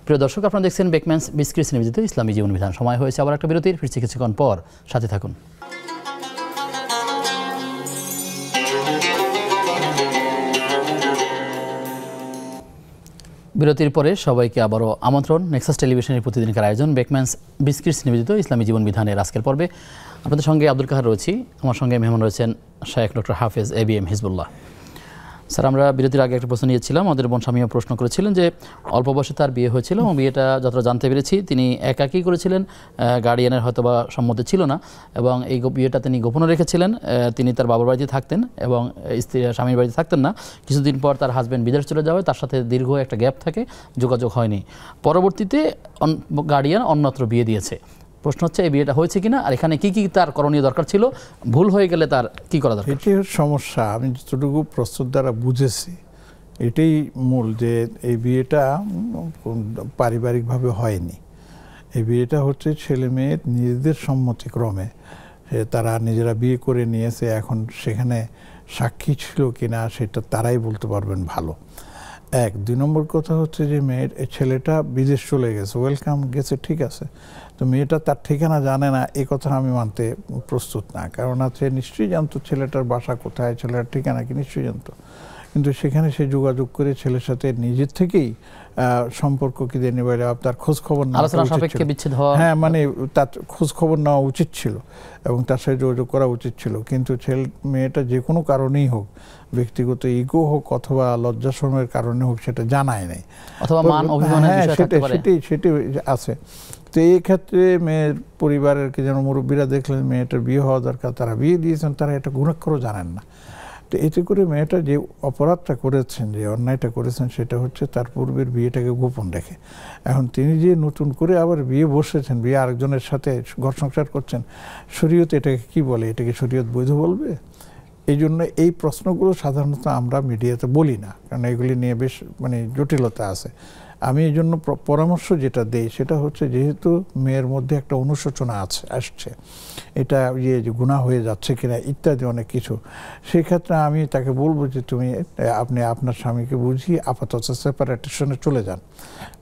প্রিয় দর্শক, আপনারা দেখছেন বেকম্যানস বিস্কিটস নিবেদিত ইসলামী জীবন বিধান। সময় হয়েছে আবার একটা বিরতির, ফিরছি কিছুক্ষণ পর, সাথে থাকুন। বিরতির পরে সবাইকে আবারও আমন্ত্রণ নেক্সাস টেলিভিশনের প্রতিদিনকার আয়োজন বেকম্যানস বিস্কিটস নিবেদিত ইসলামী জীবন বিধানের আজকের পর্বে। আপনাদের সঙ্গে আব্দুল কাহার রয়েছি, আমার সঙ্গে মেহমান রয়েছেন শায়েখ ডক্টর হাফেজ ABM হিজবুল্লাহ। স্যার, আমরা বিরতির আগে একটা প্রশ্ন নিয়েছিলাম, আমাদের বোন শামীমা প্রশ্ন করেছিলেন যে অল্প বয়সে তার বিয়ে হয়েছিল এবং বিয়েটা যতটা জানতে পেরেছি তিনি একাকী করেছিলেন, গার্ডিয়ানের হয়তো বা সম্মতি ছিল না, এবং এই বিয়েটা তিনি গোপনে রেখেছিলেন। তিনি তার বাবার বাড়িতে থাকতেন এবং স্বামীর বাড়িতে থাকতেন না। কিছুদিন পর তার হাজব্যান্ড বিদেশ চলে যাওয়ায় তার সাথে দীর্ঘ একটা গ্যাপ থাকে, যোগাযোগ হয়নি। পরবর্তীতে গার্ডিয়ান অন্যত্র বিয়ে দিয়েছে। প্রশ্ন হচ্ছে এই বিয়েটা হয়েছে কিনা, আর এখানে কি কি তার করণীয় দরকার ছিল, ভুল হয়ে গেলে তার কি করা দরকার? এটাই সমস্যা। আমি যতটুকু প্রস্তুত দ্বারা বুঝেছি এটাই মূল, যে এই বিয়েটা পারিবারিকভাবে হয়নি। এই বিয়েটা হচ্ছে ছেলে মেয়ের নিজেদের সম্মতিক্রমে তারা নিজেরা বিয়ে করে নিয়েছে। এখন সেখানে সাক্ষী ছিল কিনা সেটা তারাই বলতে পারবেন ভালো। 2 নম্বর কথা হচ্ছে যে ছেলেটা বিদেশ চলে গেছে, ওয়েলকাম গেছে, ঠিক আছে, তো মেয়েটা তার ঠিকানা জানে না, এই কথা আমি মানতে প্রস্তুত না। কারণ সে নিশ্চয়ই জানতো ছেলেটার বাসা কোথায়, ছেলেটার ঠিকানা কি নিশ্চয়ই জানতো, কিন্তু সেখানে সে যোগাযোগ করে ছেলের সাথে নিজের থেকেই সম্পর্ক কি দিয়ে নেবে, তার খোঁজ খবর নেওয়া হ্যাঁ মানে তার খোঁজ খবর নেওয়া উচিত ছিল এবং তার সাথে যোগাযোগ করা উচিত ছিল। কিন্তু মেয়েটা যে কোনো কারণেই হোক, ব্যক্তিগত ইগো হোক অথবা লজ্জাশরমের কারণে হোক, সেটা জানায় নাই, অথবা মান অভিমানের বিষয় থাকতে পারে। সেটাই আছে। তো এই ক্ষেত্রে মেয়ের পরিবারের কি যেন মুরব্বীরা দেখলেন মেয়েটার বিয়ে হওয়া দরকার, তারা বিয়ে দিয়েছেন, তারা এটা গুণাক্ষরও জানেন না। তো এতে করে মেয়েটা যে অপরাধটা করেছেন, যে অন্যায়টা করেছেন, সেটা হচ্ছে তার পূর্বের বিয়েটাকে গোপন রেখে এখন তিনি যে নতুন করে আবার বিয়ে বসেছেন, বিয়ে আরেকজনের সাথে ঘর সংসার করছেন, শরীয়ত এটাকে কি বলে, এটাকে শরীয়ত বৈধ বলবে? এই জন্য এই প্রশ্নগুলো সাধারণত আমরা মিডিয়াতে বলি না, কারণ এগুলি নিয়ে বেশ মানে জটিলতা আছে। আমি এই জন্য পরামর্শ যেটা দেই সেটা হচ্ছে, যেহেতু মেয়ের মধ্যে একটা অনুশোচনা আসছে, এটা যে গুনাহ হয়ে যাচ্ছে কিনা ইত্যাদি অনেক কিছু, সেক্ষেত্রে আমি তাকে বলবো যে আপনি আপনার স্বামীকে বুঝিয়ে আপাতত সেপারেশনে চলে যান,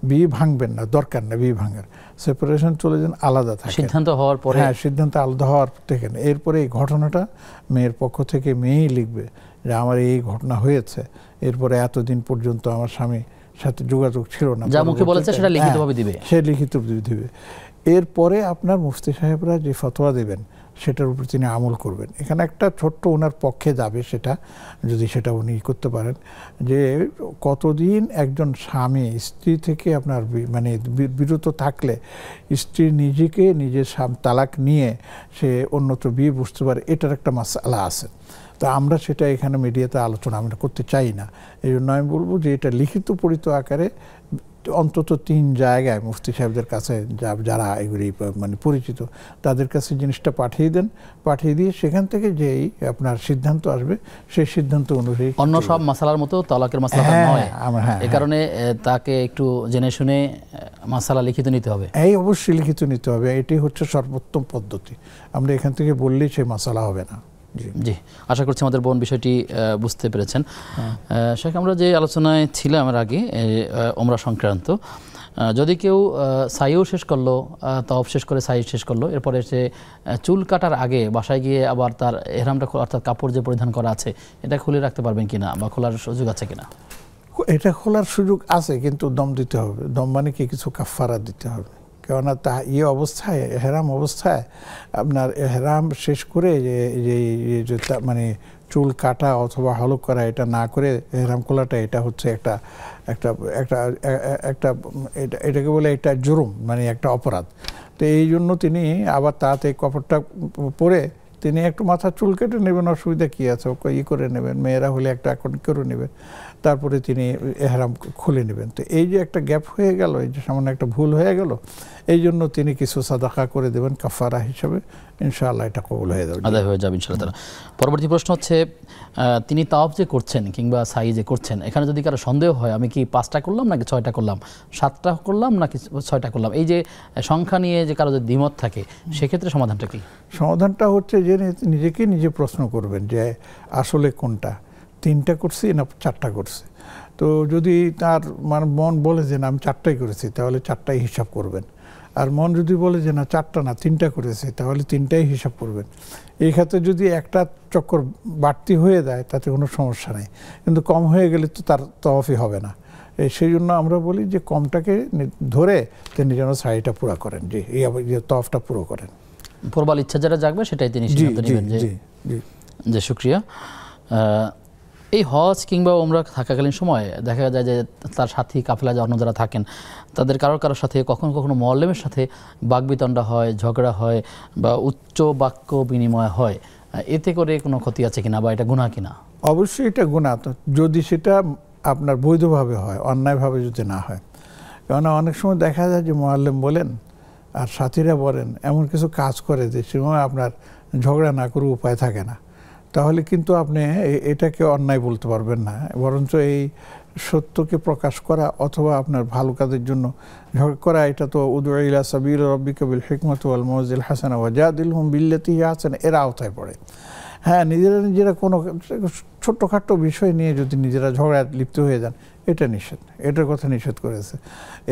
বিয়ে ভাঙবেন না, দরকার না বিয়ে ভাঙার, সেপারেশন চলে যান, আলাদা থাকে সিদ্ধান্ত হওয়ার পরে। হ্যাঁ, সিদ্ধান্ত আলাদা হওয়ার থেকে এরপরে এই ঘটনাটা মেয়ের পক্ষ থেকে মেয়েই লিখবে যে আমার এই ঘটনা হয়েছে, এরপরে এতদিন পর্যন্ত আমার স্বামী সাথে যোগাযোগ ছিল না, যা মুখে বলেছে সেটা লিখিতভাবে দিবে, সে লিখিত দিবে। এরপরে আপনার মুফতি সাহেবরা যে ফতোয়া দেবেন সেটার উপর তিনি আমল করবেন। এখানে একটা ছোট্ট ওনার পক্ষে যাবে, সেটা যদি সেটা উনি করতে পারেন, যে কতদিন একজন স্বামী স্ত্রী থেকে আপনার মানে বিরত থাকলে স্ত্রী নিজের তালাক নিয়ে সে অন্যত্র বিয়ে বসতে পারে, এটার একটা মাসআলা আছে। তো আমরা সেটা এখানে মিডিয়াতে আলোচনা আমরা করতে চাই না। এই জন্য আমি বলবো যে এটা লিখিত পরিত আকারে অন্তত 3 জায়গায় মুফতি সাহেবদের কাছে যারা এগুলি মানে পরিচিত, তাদের কাছে জিনিসটা পাঠিয়ে দেন, পাঠিয়ে দিয়ে সেখান থেকে যেই আপনার সিদ্ধান্ত আসবে সেই সিদ্ধান্ত অনুযায়ী, অন্য সব মাসালার মতো তালাকের মাসালা নয়, এই কারণে তাকে একটু জেনে শুনে মাসালা লিখিত নিতে হবে। এই অবশ্যই লিখিত নিতে হবে, এটাই হচ্ছে সর্বোত্তম পদ্ধতি। আমরা এখান থেকে বললেই সেই মাসালা হবে না। জি, আশা করছি আমাদের বোন বিষয়টি বুঝতে পেরেছেন। শেখ, আমরা যে আলোচনায় ছিলাম এর আগে ওমরা সংক্রান্ত, যদি কেউ সাইও শেষ করলো, তওয়াফ শেষ করে সাই শেষ করলো, এরপরে সে চুল কাটার আগে বাসায় গিয়ে আবার তার ইহরামটা অর্থাৎ কাপড় যে পরিধান করা আছে এটা খুলে রাখতে পারবেন কিনা বা খোলার সুযোগ আছে কিনা? এটা খোলার সুযোগ আছে, কিন্তু দম দিতে হবে। দম মানে কি, কিছু কাফারা দিতে হবে। কেননা তা অবস্থায় এহরাম অবস্থায় আপনার এহরাম শেষ করে যে মানে চুল কাটা অথবা হলক করা এটা না করে এহরাম খোলাটা এটা হচ্ছে একটা একটা একটা একটা এটাকে বলে একটা জুরুম, মানে একটা অপরাধ। তো এই জন্য তিনি আবার তাতে কাপড়টা পরে তিনি একটু মাথার চুল কেটে নেবেন, অসুবিধা কী আছে, করে নেবেন, মেয়েরা হলে একটা অ্যাকাউন্ট করে নেবেন, তারপরে তিনি এহরাম খুলে নেবেন। তো এই যে একটা গ্যাপ হয়ে গেল, এই যে সামান্য একটা ভুল হয়ে গেল, এই জন্য তিনি কিছু সাদাকা করে দেবেন কাফারা হিসাবে, ইনশাআল্লাহ এটা কবুল হয়ে যাবে, আদায় হয়ে যাবে ইনশাআল্লাহ তাআলা। পরবর্তী প্রশ্ন হচ্ছে, তিনি তাওয়াফ যে করছেন কিংবা সাই যে করছেন, এখানে যদি কারো সন্দেহ হয় আমি কি 5টা করলাম নাকি 6টা করলাম, 7টা করলাম নাকি 6টা করলাম, এই যে সংখ্যা নিয়ে যে কারো যদি দ্বিমত থাকে সেক্ষেত্রে সমাধানটা কি? সমাধানটা হচ্ছে যে নিজেকে নিজে প্রশ্ন করবেন যে আসলে কোনটা, 3টা করছি না 4টা করছি। তো যদি তার মানে মন বলে যে না আমি 4টাই করেছি, তাহলে 4টাই হিসাব করবেন। আর মন যদি বলে যে না 4টা না 3টা করেছে, তাহলে 3টাই হিসাব করবেন। এই ক্ষেত্রে যদি একটা চক্কর বাড়তি হয়ে যায় তাতে কোনো সমস্যা নেই, কিন্তু কম হয়ে গেলে তো তার তওয়াফই হবে না। সেই জন্য আমরা বলি যে কমটাকে ধরে তিনি যেন সাইটা পুরো করেন, যে এই তওয়াফটা পুরো করেন। প্রবল ইচ্ছা যারা জাগবে সেটাই তিনি সিদ্ধান্ত নেবেন। যে শুকরিয়া। এই হজ কিংবা ওমরা থাকাকালীন সময় দেখা যায় যে তার সাথী কাফেলা অন্য যারা থাকেন তাদের কারোর সাথে কখনো কখনো মুআল্লিমের সাথে বাকবিতণ্ডা হয়, ঝগড়া হয় বা উচ্চ বাক্য বিনিময় হয়, এতে করে কোনো ক্ষতি আছে কিনা বা এটা গুনাহ কিনা? অবশ্যই এটা গুনাহ, যদি সেটা আপনার বৈধভাবে হয়, অন্যায়ভাবে যদি না হয়। কেননা অনেক সময় দেখা যায় যে মুআল্লিম বলেন আর সাথীরা বলেন, এমন কিছু কাজ করে যে সময় আপনার ঝগড়া না করে উপায় থাকে না, তাহলে কিন্তু আপনি এটাকে অন্যায় বলতে পারবেন না। বরঞ্চ এই সত্যকে প্রকাশ করা অথবা আপনার ভালো কাজের জন্য ঝগড়া করা, এটা তো উদউ ইলা সাবিল রাব্বিকা বিল হিকমাতি ওয়াল মাউযিল হাসানা ওয়াজাদিলহুম বিল্লাতি হিয়া আহসান এর আওতায় পড়ে। হ্যাঁ, নিজেরা কোনো ছোট্টখাট্টো বিষয় নিয়ে যদি নিজেরা ঝগড়ায় লিপ্ত হয়ে যান, এটা নিষেধ, এটার কথা নিষেধ করেছে।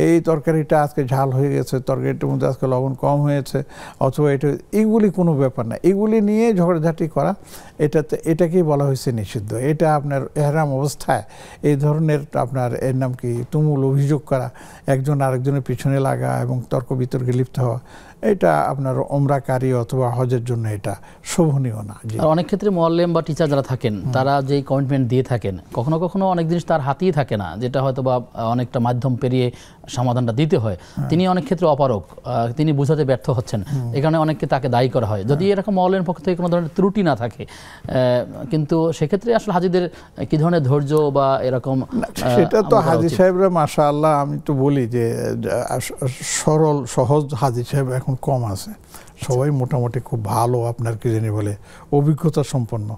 এই তরকারিটা আজকে ঝাল হয়ে গেছে, তরকারিটার মধ্যে আজকে লবণ কম হয়েছে, অথবা এগুলি কোনো ব্যাপার না, এগুলি নিয়ে ঝগড়াঝাটি করা এটাকেই বলা হয়েছে নিষিদ্ধ। এটা আপনার এহরাম অবস্থায় এই ধরনের আপনার এর নাম কি তুমুল অভিযোগ করা, একজন আরেকজনের পিছনে লাগা এবং তর্ক বিতর্কে লিপ্ত হওয়া, এটা আপনার ওমরাকারী অথবা হজের জন্য এটা শোভনীয় না। অনেক ক্ষেত্রে মুআল্লিম বা টিচার যারা থাকেন তারা যেই কমিটমেন্ট দিয়ে থাকেন, কখনো কখনো অনেক জিনিস তার হাতেই থাকে না, যেটা হয়তো বা অনেকটা মাধ্যম পেরিয়ে সমাধানটা দিতে হয়। তিনি অনেক ক্ষেত্রে অপারগ, তিনি বোঝাতে ব্যর্থ হচ্ছেন, এখানে অনেককে তাকে দায়ী করা হয়। যদি এরকম মুআল্লিমের পক্ষ থেকে কোনো ধরনের ত্রুটি না থাকে, কিন্তু সেক্ষেত্রে আসলে হাজিদের কি ধরনের ধৈর্য বা এরকম, সেটা তো হাজি সাহেবরা মাশাআল্লাহ, আমি তো বলি যে সরল সহজ হাজি সাহেব এখন কম আছে, সবাই মোটামুটি খুব ভালো আপনার কি জানি বলে অভিজ্ঞতা সম্পন্ন,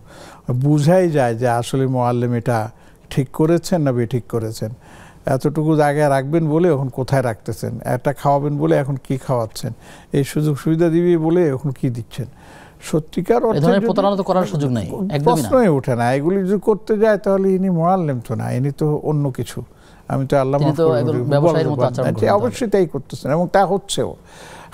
বুঝাই যায় যে আসলে মুআল্লিম এটা ঠিক করেছেন না বেঠিক করেছেন, এতটুকু জায়গায় রাখবেন বলে এখন কোথায় রাখতেছেন, একটা খাওয়াবেন বলে এখন কি খাওয়াচ্ছেন, এই সুযোগ সুবিধা দিবি বলে এখন কি দিচ্ছেন। সত্যিকার অর্থে প্রতারণা তো করার সুযোগ নাই, একদমই না, প্রশ্নই ওঠে না। এগুলি যদি করতে যায় তাহলে ইনি মুআল্লিম তো না, ইনি তো অন্য কিছু। আমি তো আল্লাহ অবশ্যই তাই করতেছেন এবং তা হচ্ছেও।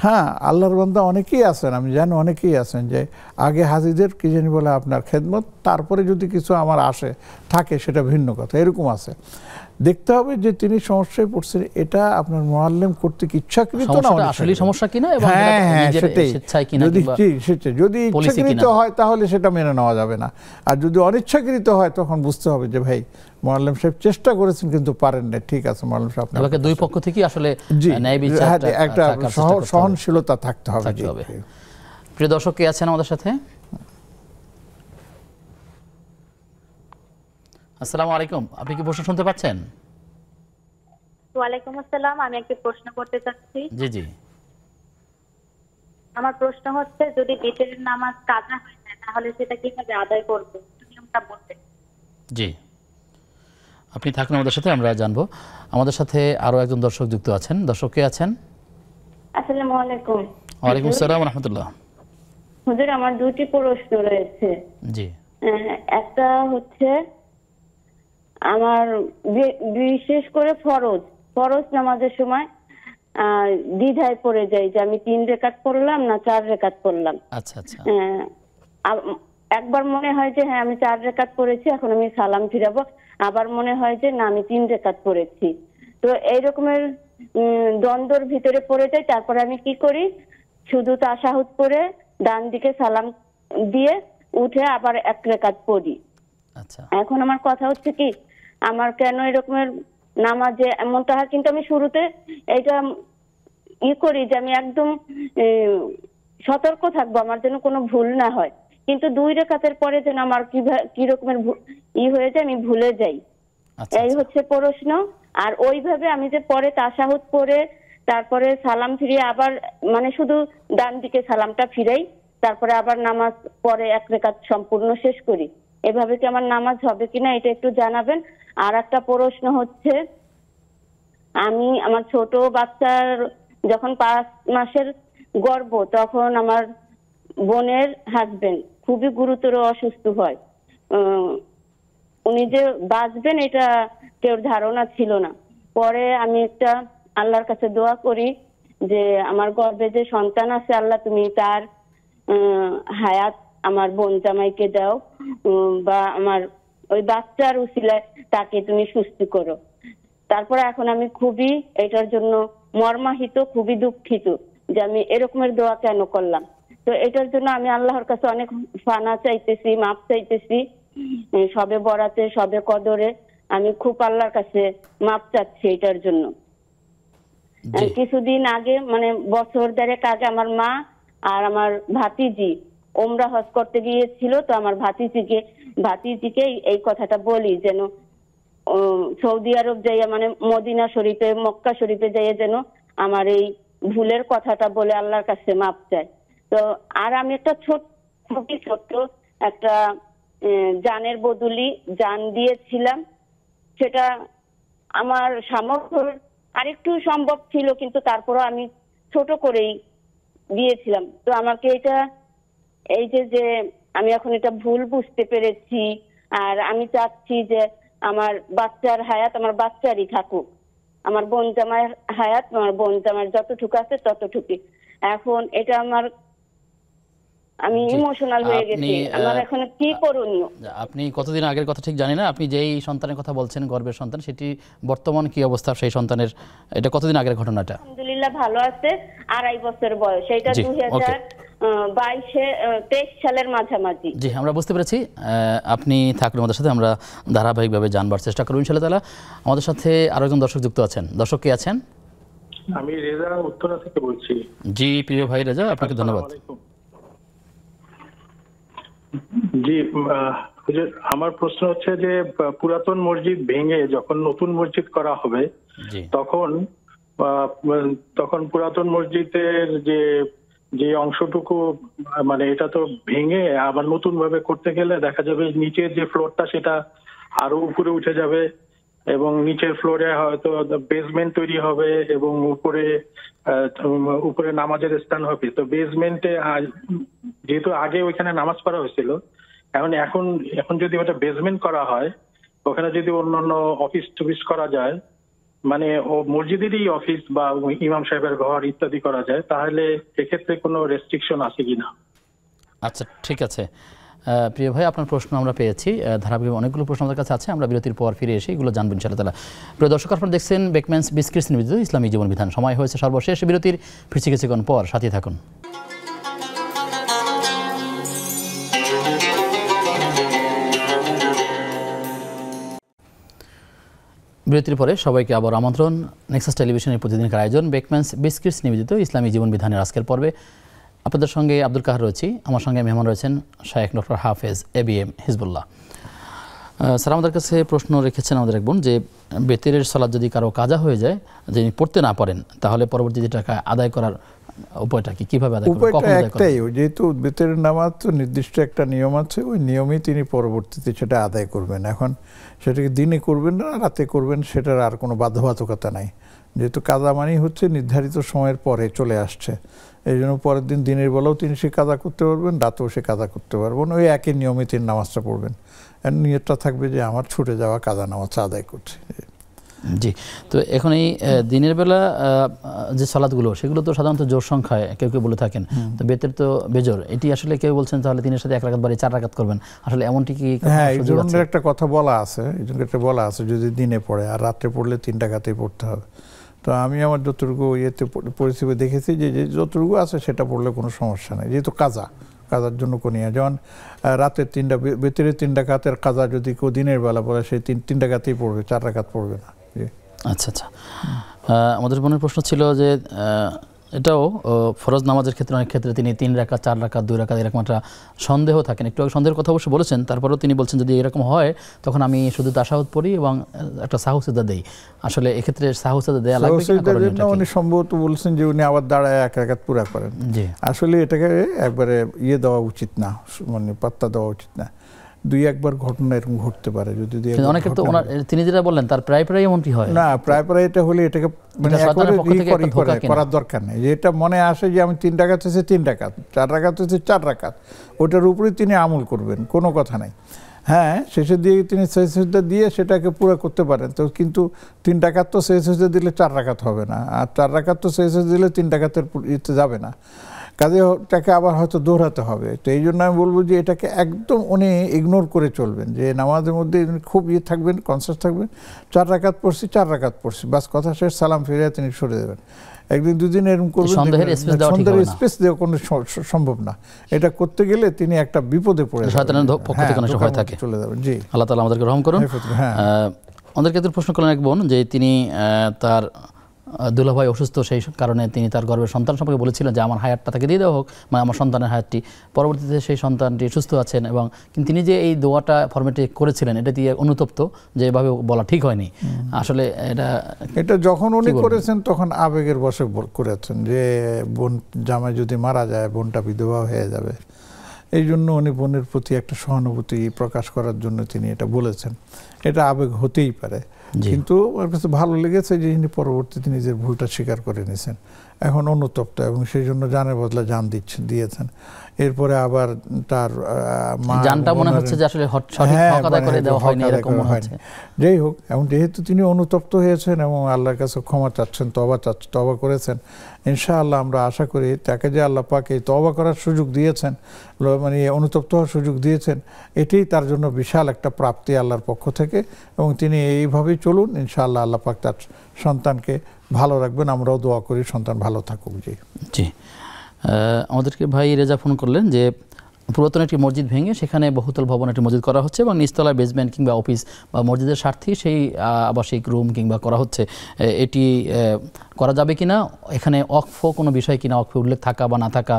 হ্যাঁ, আল্লাহর বান্দা অনেকেই আছেন, আমি জানি অনেকেই আছেন যে আগে হাজিদের কি জানি বলে আপনার খেদমত, তারপরে যদি কিছু আমার আসে থাকে সেটা ভিন্ন কথা, এরকম আছে। দেখতে হবে যে তিনি সমস্যায় পড়ছেন, এটা আপনার মুআল্লিম কর্তৃক ইচ্ছাকৃত না আসলে সমস্যা কিনা, এবং যদি ইচ্ছাকৃত হয় তাহলে সেটা মেনে নেওয়া যাবে না, আর যদি অনিচ্ছাকৃত হয় তখন বুঝতে হবে যে ভাই মুআল্লিম সাহেব চেষ্টা করেছেন কিন্তু পারেন না, ঠিক আছে মুআল্লিম সাহেব আপনাকে দুই পক্ষ থেকে আসলে ন্যায় বিচার একটা সহনশীলতা থাকতে হবে। প্রিয় দর্শক, কে আছেন আমাদের সাথে? আসসালামু আলাইকুম, আপনি কি প্রশ্ন শুনতে পাচ্ছেন? ওয়ালাইকুম আসসালাম, আমি একটা প্রশ্ন করতে চাচ্ছি। জি জি। আমার প্রশ্ন হচ্ছে, যদি বিতরের নামাজ কাজা হয়ে যায় তাহলে সেটা কিভাবে আদায় করব, নিয়মটা বলবেন? জি, আপনি থাকুন আমাদের সাথে, আমরা জানবো। আমাদের সাথে আরো একজন দর্শক যুক্ত আছেন। দর্শক কে আছেন? আসসালামু আলাইকুম। ওয়ালাইকুম আসসালাম ওয়া রাহমাতুল্লাহ। হুজুর, আমার দুটি প্রশ্ন রয়েছে। জি। একটা হচ্ছে, আমার বিশেষ করে ফরজ নামাজের সময় দ্বিধায় পড়ে যাই যে আমি 3 রাকাত পড়লাম না 4 রাকাত পড়লাম। আচ্ছা আচ্ছা। একবার মনে হয় যে হ্যাঁ আমি 4 রাকাত পড়েছি, এখন আমি সালাম ফিরাবো, আবার মনে হয় যে না আমি 3 রাকাত পড়েছি। তো এই রকমের দ্বন্দ্বর ভিতরে পড়ে যাই। তারপরে আমি কি করি, শুধু তাশাহুদ পড়ে ডান দিকে সালাম দিয়ে উঠে আবার 1 রাকাত পড়ি। আচ্ছা, এখন আমার কথা হচ্ছে কি, আমার কেন এরকমের নামাজে এমনটা হয়, কিন্তু আমি শুরুতে এটা করি যে আমি একদম সতর্ক থাকবো আমার যেন কোনো ভুল না হয়, কিন্তু 2 রাকাতের পরে যেন আমার কি রকমের হয়ে যায়, আমি ভুলে যাই। আচ্ছা, এই হচ্ছে প্রশ্ন। আর ওইভাবে আমি যে পরে তাশাহুদ পড়ে তারপরে সালাম ফিরিয়ে আবার মানে শুধু ডান দিকে সালামটা ফিরাই, তারপরে আবার নামাজ পরে 1 রাকাত সম্পূর্ণ শেষ করি, এভাবে কি আমার নামাজ হবে কিনা এটা একটু জানাবেন। আর একটা প্রশ্ন হচ্ছে, আমি আমার ছোট বাচ্চার যখন 5 মাসের গর্ভ, তখন আমার বোনের হাজবেন্ড খুবই গুরুতর অসুস্থ হয়। উনি যে বাঁচবেন এটা কেউ ধারণা ছিল না। পরে আমি একটা আল্লাহর কাছে দোয়া করি যে আমার গর্ভে যে সন্তান আছে, আল্লাহ তুমি তার হায়াত আমার বোন জামাইকে দাও, বা আমার ওই বাচ্চার উসিলায় তাকে তুমি সুস্থ করো। তারপরে এখন আমি খুবই এটার জন্য মর্মাহিত, খুবই দুঃখিত যে আমি এরকমের দোয়া কেন করলাম। তো এটার জন্য আমি আল্লাহর কাছে অনেক ফানা চাইতেছি, মাপ চাইতেছি। সবে বরাতে, সবে কদরে আমি খুব আল্লাহর কাছে মাপ চাচ্ছি এটার জন্য। কিছুদিন আগে মানে বছর 1.5 আগে আমার মা আর আমার ভাতিজি ওমরা হজ করতে গিয়েছিল। তো আমার ভাতিজিকে এই কথাটা বলি যেন সৌদি আরব যাইয়া মানে মদিনা শরীফে, মক্কা শরীফে যাইয়া যেন আমার এই ভুলের কথাটা বলে আল্লাহর কাছে মাপ চায়। তো আর আমি একটা খুবই ছোট্ট একটা জানের বদলি জান দিয়েছিলাম, সেটা আমার সামর্থ্য আরেকটু সম্ভব ছিল, কিন্তু তারপরও আমি ছোট করেই দিয়েছিলাম। তো আমাকে এটা এই যে আমি এখন এটা ভুল বুঝতে পেরেছি, আর আমি চাচ্ছি যে আমার বাচ্চার হায়াত আমার বাচ্চারই থাকুক, আমার বোন জামাইয়ের হায়াত আমার বোন জামাইয়ের যতটুকু আছে ততটুকু। এখন এটা আমি ইমোশনাল হয়ে গেছি, আমার এখন কি করণীয়? আপনি কতদিন আগের কথা ঠিক জানি না, আপনি যেই সন্তানের কথা বলছেন গর্ভের সন্তান, সেটি বর্তমান কি অবস্থা সেই সন্তানের, এটা কতদিন আগের ঘটনাটা? আলহামদুলিল্লাহ ভালো আছে, 2.5 বছর বয়স, এটা 2023 সালের মাঝামাঝি। জি, আমরা বুঝতে পেরেছি। আপনি থাকলে আমাদের সাথে, আমরা ধারাবাহিকভাবে জানবার চেষ্টা করব ইনশাআল্লাহ তাআলা। আমাদের সাথে আরো একজন দর্শক যুক্ত আছেন। দর্শক কে আছেন? আমি রেজা উত্তরা থেকে বলছি। জি প্রিয় ভাই রেজা, আপনাকে ধন্যবাদ। জি, আমার প্রশ্ন হচ্ছে যে পুরাতন মসজিদ ভেঙে যখন নতুন মসজিদ করা হবে, তখন পুরাতন মসজিদের যে অংশটুকু মানে এটা তো ভেঙে আবার নতুন ভাবে করতে গেলে দেখা যাবে নিচের যে ফ্লোরটা সেটা আরো উপরে উঠে যাবে, এবং নিচের ফ্লোরে হয়তো বেসমেন্ট তৈরি হবে, এবং উপরে নামাজের স্থান হবে। তো বেসমেন্টে যেহেতু আগে ওইখানে নামাজ পড়া হয়েছিল, এখন যদি ওটা বেসমেন্ট করা হয়, ওখানে যদি অন্যান্য অফিস টফিস করা যায়, মানে ও মসজিদেরই অফিস বা ইমাম সাহেবের ঘর ইত্যাদি করা যায়, তাহলে এক্ষেত্রে কোনো রেস্ট্রিকশন আছে কিনা? আচ্ছা, ঠিক আছে প্রিয় ভাই, আপনার প্রশ্ন আমরা পেয়েছি। ধারাবাহিক অনেকগুলো প্রশ্ন আমাদের কাছে আছে, আমরা বিরতির পর ফিরে এসে এগুলো জানবো ইনশাআল্লাহ তাআলা। প্রিয় দর্শক, আপনারা দেখছেন বেকম্যানস বিস্কিটস নিবেদিত ইসলামী জীবন বিধান। সময় হয়েছে সর্বশেষ বিরতির, ফিরছি কিছুক্ষণ পর, সাথে থাকুন। বিরতির পরে সবাইকে আবার আমন্ত্রণ নেক্সাস টেলিভিশনের প্রতিদিনকার আয়োজন বেকম্যানস বিস্কিটস নিবেদিত ইসলামী জীবন বিধানের আজকের পর্বে। আপনাদের সঙ্গে আব্দুল কাহার রয়েছি, আমার সঙ্গে মেহমান রয়েছেন শায়েখ ডক্টর হাফেজ ABM হিজবুল্লাহ। স্যার, আমাদের কাছে প্রশ্ন রেখেছেন আমাদের এক বোন যে বেতেরের সালাত যদি কারো কাজা হয়ে যায়, যিনি পড়তে না পারেন, তাহলে পরবর্তীতে টাকা আদায় করার উপায়টা কি, কিভাবে আদায় করবেন? উপায়টা একটাই, যেহেতু বেতেরের নামাজ তো নির্দিষ্ট একটা নিয়ম আছে, ওই নিয়মেই তিনি পরবর্তীতে সেটা আদায় করবেন। এখন সেটাকে দিনে করবেন না রাতে করবেন, সেটার আর কোনো বাধ্যবাধকতা নাই, যেহেতু কাজা মানেই হচ্ছে নির্ধারিত সময়ের পরে চলে আসছে। এই জন্য পরের দিন দিনের বেলাও তিনি সে কাজা করতে পারবেন, রাতেও সে কাজা করতে পারবেন, ওই একই নিয়মে তিনি নামাজটা পড়বেন। আর নিয়তটা থাকবে যে আমার ছুটে যাওয়া কাজা নামাজটা আদায় করছে। জি, তো এখন এই দিনের বেলা যে সালাতগুলো, সেগুলো তো সাধারণত জোর সংখ্যায় কেউ কেউ বলে থাকেন, তো বেতের তো বেজোর, এটি আসলে কেউ বলছেন তাহলে দিনের সাথে 1 রাকাত বাড়ি 4 রাকাত করবেন, আসলে এমনটি কি? হ্যাঁ, এই ধরনের একটা কথা বলা আছে, এই জন্য একটা বলা আছে যদি দিনে পড়ে, আর রাত্রে পড়লে 3 রাকাতেই পড়তে হবে। তো আমি আমার যতটুকু ইয়েতে পরিস্থিতি দেখেছি যে যতটুকু আছে সেটা পড়লে কোনো সমস্যা নেই, যেহেতু কাজার জন্য কোনো যেমন রাতের 3টা বেতরে 3 রাকাতের কাজা যদি কেউ দিনের বেলা পড়ে সেই 3 রাকাতেই পড়বে, 4 রাকাত পড়বে না। আচ্ছা আচ্ছা, আমাদের মনের প্রশ্ন ছিল যে এটাও ফরজ নামাজের ক্ষেত্রে অনেক ক্ষেত্রে তিনি 3 রাকাত 4 রাকাত 2 রাকাত এরকম একটা সন্দেহ থাকেন, একটু আগে সন্দেহের কথা অবশ্য বলেছেন, তারপরেও তিনি বলছেন যদি এরকম হয় তখন আমি শুধু তাশাহুদ পড়ি এবং একটা সাহু সিজদা দেই। আসলে এক্ষেত্রে সাহু সিজদা দেয়া লাগবে কিনা? উনি সম্ভবত বলছেন যে উনি আবার দাঁড়ায় 1 রাকাত পুরা করেন। আসলে এটাকে একবারে দেওয়া উচিত না, মানে পাত্তা দেওয়া উচিত না। 2-1 ঘটনা এরকম ঘটতে পারে, যদি অনেকে তো তিনি যেটা বললেন তার প্রায় এমনটি হয় না। প্রায় এটা হলে এটাকে মানে করার দরকার নেই, যে এটা মনে আসে যে আমি 3 রাকাত হচ্ছে 3 রাকাত, 4 রাকাত হচ্ছে 4 রাকাত, ওটার উপরে তিনি আমল করবেন, কোনো কথা নাই। হ্যাঁ, শেষের দিকে তিনি সেজদা দিয়ে সেটাকে পুরো করতে পারেন, তো কিন্তু 3 রাকাত তো সেজদা দিলে 4 রাকাত হবে না, আর 4 রাকাত তো সেজদা দিলে 3 রাকাতের যাবে না, কাজে ওটাকে আবার হয়তো দৌড়াতে হবে। তো এই জন্য আমি বলবো যে এটাকে একদম উনি ইগনোর করে চলবেন, যে নামাজের মধ্যে খুব থাকবেন, কনসিয়াস থাকবেন, 4 রাকাত পড়ছি 4 রাকাত পড়ছি, বাস কথা শেষ, সালাম ফিরে তিনি সরে দেবেন। 1-2 দিন এরকম করবেন, সন্দেহের স্পেস দেওয়া কোনো সম্ভব না। এটা করতে গেলে তিনি একটা বিপদে পড়ে চলে যাবেন। জি, আল্লাহ তাআলা আমাদেরকে রহম করুন। আমাদের ক্ষেত্রে প্রশ্ন করলেন এক বোন যে তিনি তার দুলাভাই অসুস্থ, সেই কারণে তিনি তার গর্ভের সন্তান সম্পর্কে বলেছিলেন যে আমার হায়াতটা তাকে দিয়ে দেওয়া হোক, মানে আমার সন্তানের হায়াতটি। পরবর্তীতে সেই সন্তানটি সুস্থ আছেন এবং তিনি যে এই দোয়াটা ফরম্যাটে করেছিলেন এটা দিয়ে অনুতপ্ত যে এভাবে বলা ঠিক হয়নি। আসলে এটা যখন উনি করেছেন তখন আবেগের বশে করেছেন, যে বোন জামাই যদি মারা যায় বোনটা বিধবা হয়ে যাবে, এই জন্য উনি বোনের প্রতি একটা সহানুভূতি প্রকাশ করার জন্য তিনি এটা বলেছেন। এটা আবেগ হতেই পারে, কিন্তু আমার কাছে ভালো লেগেছে যে তিনি পরবর্তীতে নিজের ভুলটা স্বীকার করে নিয়েছেন, এখন অনুতপ্ত এবং সেই জন্য জানের বদলে জান দিয়েছেন। এরপরে আবার তার জানটা মনে হচ্ছে যে আসলে সঠিক হক আদায় করে দেওয়া হয়নি এরকম হচ্ছে। যাই হোক, এবং যেহেতু তিনি অনুতপ্ত হয়েছেন এবং আল্লাহর কাছে ক্ষমা চাচ্ছেন, তওবা করেছেন, ইনশাআল্লাহ আমরা আশা করি তাকে যে আল্লাহ পাক এই তওবা করার সুযোগ দিয়েছেন, মানে অনুতপ্ত হওয়ার সুযোগ দিয়েছেন, এটাই তার জন্য বিশাল একটা প্রাপ্তি আল্লাহর পক্ষ থেকে, এবং তিনি এইভাবেই চলুন, ইনশাআল্লাহ আল্লাহ পাক তার সন্তানকে ভালো রাখবেন, আমরাও দোয়া করি সন্তান ভালো থাকুক। জি, আমাদেরকে ভাই রেজা ফোন করলেন যে পুরাতন একটি মসজিদ ভেঙে সেখানে বহুতল ভবন একটি মসজিদ করা হচ্ছে এবং নিচতলায় বেসমেন্ট কিংবা অফিস বা মসজিদের স্বার্থে সেই আবাসিক রুম কিংবা করা হচ্ছে, এটি করা যাবে কিনা, এখানে ওয়াকফ কোনো বিষয় কিনা, ওয়াকফে উল্লেখ থাকা বা না থাকা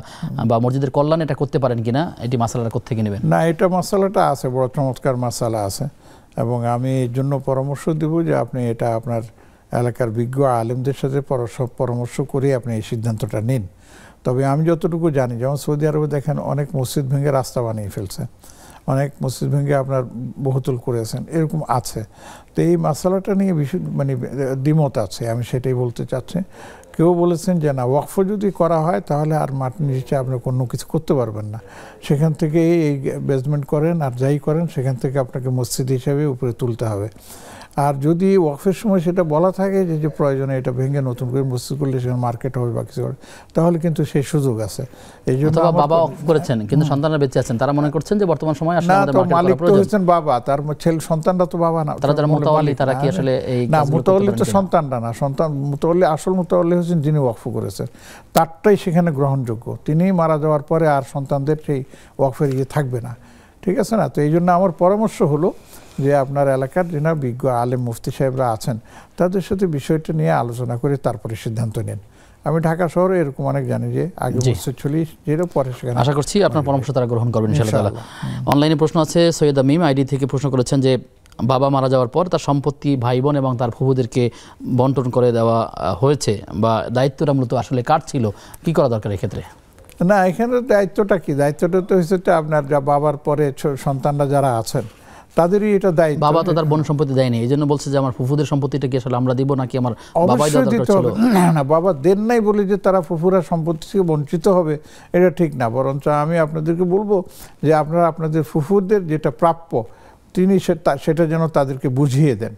বা মসজিদের কল্যাণ এটা করতে পারেন কিনা, এটি মাসালাটা কোত্থেকে নেবেন? না, এটা মাসালাটা আছে, বড় চমৎকার মাসালা আছে, এবং আমি এর জন্য পরামর্শ দেব যে আপনি এটা আপনার এলাকার বিজ্ঞ আলেমদের সাথে পরামর্শ করে আপনি এই সিদ্ধান্তটা নিন। তবে আমি যতটুকু জানি, যেমন সৌদি আরবে দেখেন অনেক মসজিদ ভেঙে রাস্তা বানিয়ে ফেলছে, অনেক মসজিদ ভেঙে আপনার বহুতল করেছেন, এরকম আছে। তো এই মশালাটা নিয়ে মানে দ্বিমত আছে, আমি সেটাই বলতে চাচ্ছি। কেউ বলেছেন যে না, ওয়াকফ যদি করা হয় তাহলে আর মাটির নিচে আপনি কোনো কিছু করতে পারবেন না, সেখান থেকে এই বেসমেন্ট করেন আর যাই করেন সেখান থেকে আপনাকে মসজিদ হিসাবে উপরে তুলতে হবে। আর যদি ওয়াকফের সময় সেটা বলা থাকে যে প্রয়োজনে এটা ভেঙে নতুন করে মসজিদ করলে সেখানে মার্কেট হবে বা কিছু, তাহলে কিন্তু সেই সুযোগ আছে। এই জন্য বাবা ওয়াকফ করেছেন কিন্তু সন্তানরা বেঁচে আছেন, তারা মনে করছেন যে বর্তমান সময় আসলে আমাদের মার্কেট মালিক তো হচ্ছেন বাবা, তার ছেলে সন্তানরা তো বাবা না, তারা যারা মুতাওয়াল্লি তারা কি আসলে এই না, মুতাওয়াল্লি তো সন্তানরা না, সন্তান মুতাওয়াল্লি, আসল মুতাওয়াল্লি হচ্ছেন যিনি ওয়াকফ করেছেন, তারটাই সেখানে গ্রহণযোগ্য। তিনি মারা যাওয়ার পরে আর সন্তানদের সেই ওয়াকফের থাকবে না, ঠিক আছে না? তো এই জন্য আমার পরামর্শ হলো যে আপনার এলাকার যিনি বিজ্ঞ আলেম মুফতি সাহেবরা আছেন তাদের সাথে বিষয়টা নিয়ে আলোচনা করে তারপরে সিদ্ধান্ত নেন। আমি ঢাকা শহরে এরকম অনেক জানি যে আগে বছর চলি, যেটা পরে সেখানে আশা করছি আপনার পরামর্শ তারা গ্রহণ করবেন ইনশাআল্লাহ। অনলাইনে প্রশ্ন আছে, সৈয়দা মিম আইডি থেকে প্রশ্ন করেছেন যে বাবা মারা যাওয়ার পর তার সম্পত্তি ভাই বোন এবং তার ফুফুদেরকে বন্টন করে দেওয়া হয়েছে, বা দায়িত্বটা মূলত আসলে কার ছিল, কি করা দরকার এক্ষেত্রে? না, এখানে দায়িত্বটা কি, দায়িত্বটা তো হচ্ছে আপনার যা বাবার পরে সন্তানরা যারা আছেন তাদেরই এটা দায়িত্ব। বাবা তো তার বোন সম্পত্তি দেয়নি, এই জন্য বলছে যে আমার ফুফুদের সম্পত্তিটা কি আসলে আমরা দিব নাকি আমার বাবাই দেওয়া দরকার ছিল? না, বাবা দেন নাই বলে যে তারা ফুফুরা সম্পত্তি থেকে বঞ্চিত হবে এটা ঠিক না, বরঞ্চ আমি আপনাদেরকে বলবো যে আপনারা আপনাদের ফুফুদের যেটা প্রাপ্য তিনি সেটা যেন তাদেরকে বুঝিয়ে দেন,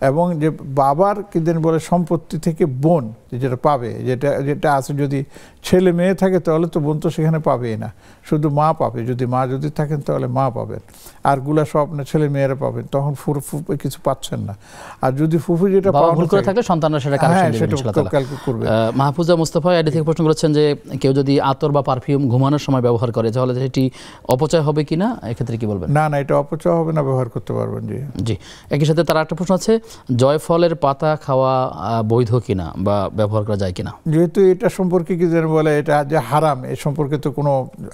এবং যে বাবার কি জানি বলে সম্পত্তি থেকে বোন যেটা পাবে, যেটা আছে, যদি ছেলে মেয়ে থাকে তাহলে তো বোন তো সেখানে পাবেই না, শুধু মা পাবে। যদি মা থাকেন তাহলে মা পাবেন, আর গুলা সব আপনার ছেলে মেয়েরা পাবেন, তখন ফুফু কিছু পাচ্ছেন না। আর যদি ফুফু যেটা ভুল করে থাকলে সন্তানরা সেটা কারেকশন দিবেন ইনশাআল্লাহ। ক্যালকুলেট করবে। মাহফুজা মুস্তাফা এডি থেকে প্রশ্ন করেছেন যে কেউ যদি আতর বা পারফিউম ঘুমানোর সময় ব্যবহার করে তাহলে সেটি অপচয় হবে কিনা, এক্ষেত্রে কি বলবেন? না, এটা অপচয় হবে না, ব্যবহার করতে পারবেন। জি। একই সাথে তার একটা প্রশ্ন আছে, জয়ফলের পাতা খাওয়া বৈধ কিনা বা ব্যবহার করা যায় কিনা? যেহেতু এটা সম্পর্কে কি যেন বলে, এটা যে হারাম এ সম্পর্কে তো কোনো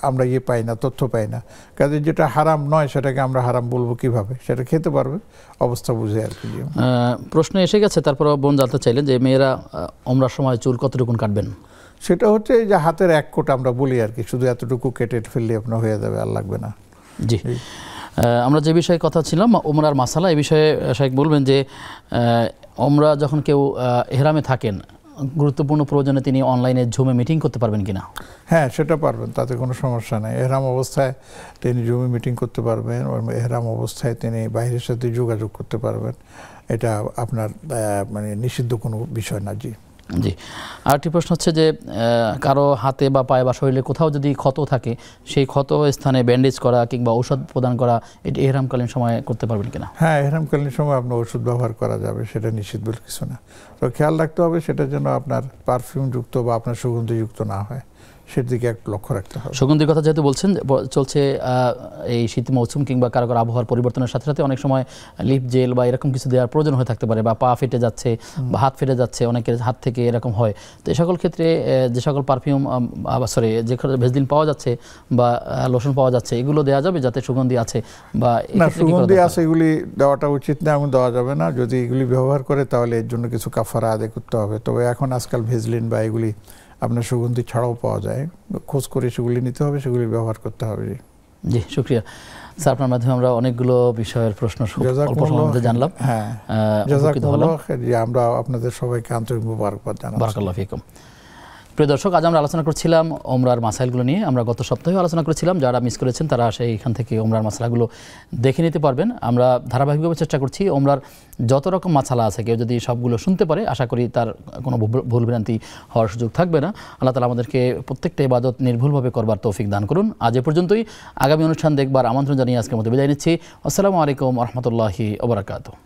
আমরা পাই না, তথ্য পাই না। কাজে যেটা হারাম নয় সেটাকে আমরা হারাম বলবো কিভাবে? সেটা খেতে পারবে অবস্থা বুঝে আর কি। প্রশ্ন এসে গেছে, তারপর বোন জানতে চাইলেন যে মেয়েরা ওমরার সময় চুল কতটুকু কাটবেন? সেটা হচ্ছে যে হাতের এক কোট আমরা বলি আর কি, শুধু এতটুকু কেটে ফেললে আপনার হয়ে যাবে, আর লাগবে না। জি। আমরা যে বিষয়ে কথা ছিলাম ওমরার মাসালা, এই বিষয়ে শাইখ বলবেন যে ওমরা যখন কেউ ইহরামে থাকেন, গুরুত্বপূর্ণ প্রয়োজনে তিনি অনলাইনে জুমে মিটিং করতে পারবেন কিনা? হ্যাঁ, সেটা পারবেন, তাতে কোনো সমস্যা নেই। এহরাম অবস্থায় তিনি জুমে মিটিং করতে পারবেন, এহরাম অবস্থায় তিনি বাইরের সাথে যোগাযোগ করতে পারবেন। এটা আপনার মানে নিষিদ্ধ কোনো বিষয় না। জি। জি। আরেকটি প্রশ্ন হচ্ছে যে কারো হাতে বা পায়ে বা শরীরে কোথাও যদি ক্ষত থাকে, সেই ক্ষত স্থানে ব্যান্ডেজ করা কিংবা ঔষধ প্রদান করা এটি ইহরামকালীন সময় করতে পারবেন কিনা? হ্যাঁ, ইহরামকালীন সময় আপনার ওষুধ ব্যবহার করা যাবে, সেটা নিষিদ্ধ বলে কিছু না। তো খেয়াল রাখতে হবে সেটা যেন আপনার পারফিউমযুক্ত বা আপনার সুগন্ধিযুক্ত না হয়, সেদিকে একটু লক্ষ্য রাখতে হবে। সুগন্ধির কথা যেহেতু বলছেন, চলছে এই শীত মৌসুম কিংবা কারো কারো আবহাওয়ার পরিবর্তনের সাথে সাথে অনেক সময় লিপ জেল বা এরকম কিছু দেওয়ার প্রয়োজন হয়ে থাকতে পারে, বা পা ফেটে যাচ্ছে বা হাত ফেটে যাচ্ছে, অনেকের হাত থেকে এরকম হয়। তো এই সকল ক্ষেত্রে যে সকল পারফিউম যে ভেজলিন পাওয়া যাচ্ছে বা লোশন পাওয়া যাচ্ছে, এগুলো দেওয়া যাবে যাতে সুগন্ধি আছে বা না, সুগন্ধি আছে এগুলি দেওয়াটা উচিত না, এমন দেওয়া যাবে না। যদি এগুলি ব্যবহার করে তাহলে এর জন্য কিছু কাফারা আদায় করতে হবে। তবে এখন আজকাল ভেজলিন বা এগুলি আপনার সুগন্ধি ছাড়াও পাওয়া যায়, খোঁজ করে সেগুলি নিতে হবে, সেগুলি ব্যবহার করতে হবে। জি, শুকরিয়া স্যার, আপনার মাধ্যমে আমরা অনেকগুলো বিষয়ের প্রশ্ন জানলাম। হ্যাঁ, জাযাকুমুল্লাহ খাইর। আমরা আপনাদের সবাইকে আন্তরিক মুবারকবাদ জানাচ্ছি। বারাকাল্লাহু ফিকুম। প্রিয় দর্শক, আজ আমরা আলোচনা করছিলাম ওমরার মাসাইলগুলো নিয়ে। আমরা গত সপ্তাহে আলোচনা করেছিলাম, যারা মিস করেছেন তারা সেইখান থেকে ওমরার মাসালাগুলো দেখে নিতে পারবেন। আমরা ধারাবাহিকভাবে চেষ্টা করছি ওমরার যত রকম মাসালা আছে, কেউ যদি সবগুলো শুনতে পারে আশা করি তার কোনো ভুলভ্রান্তি হওয়ার সুযোগ থাকবে না। আল্লাহ তাআলা আমাদেরকে প্রত্যেকটা ইবাদত নির্ভুলভাবে করবার তৌফিক দান করুন। আজ এ পর্যন্তই। আগামী অনুষ্ঠান দেখবার আমন্ত্রণ জানিয়ে আজকের মতো বিদায় নিচ্ছি। আসসালামু আলাইকুম ওয়া রাহমাতুল্লাহি ওয়া বারাকাতুহু।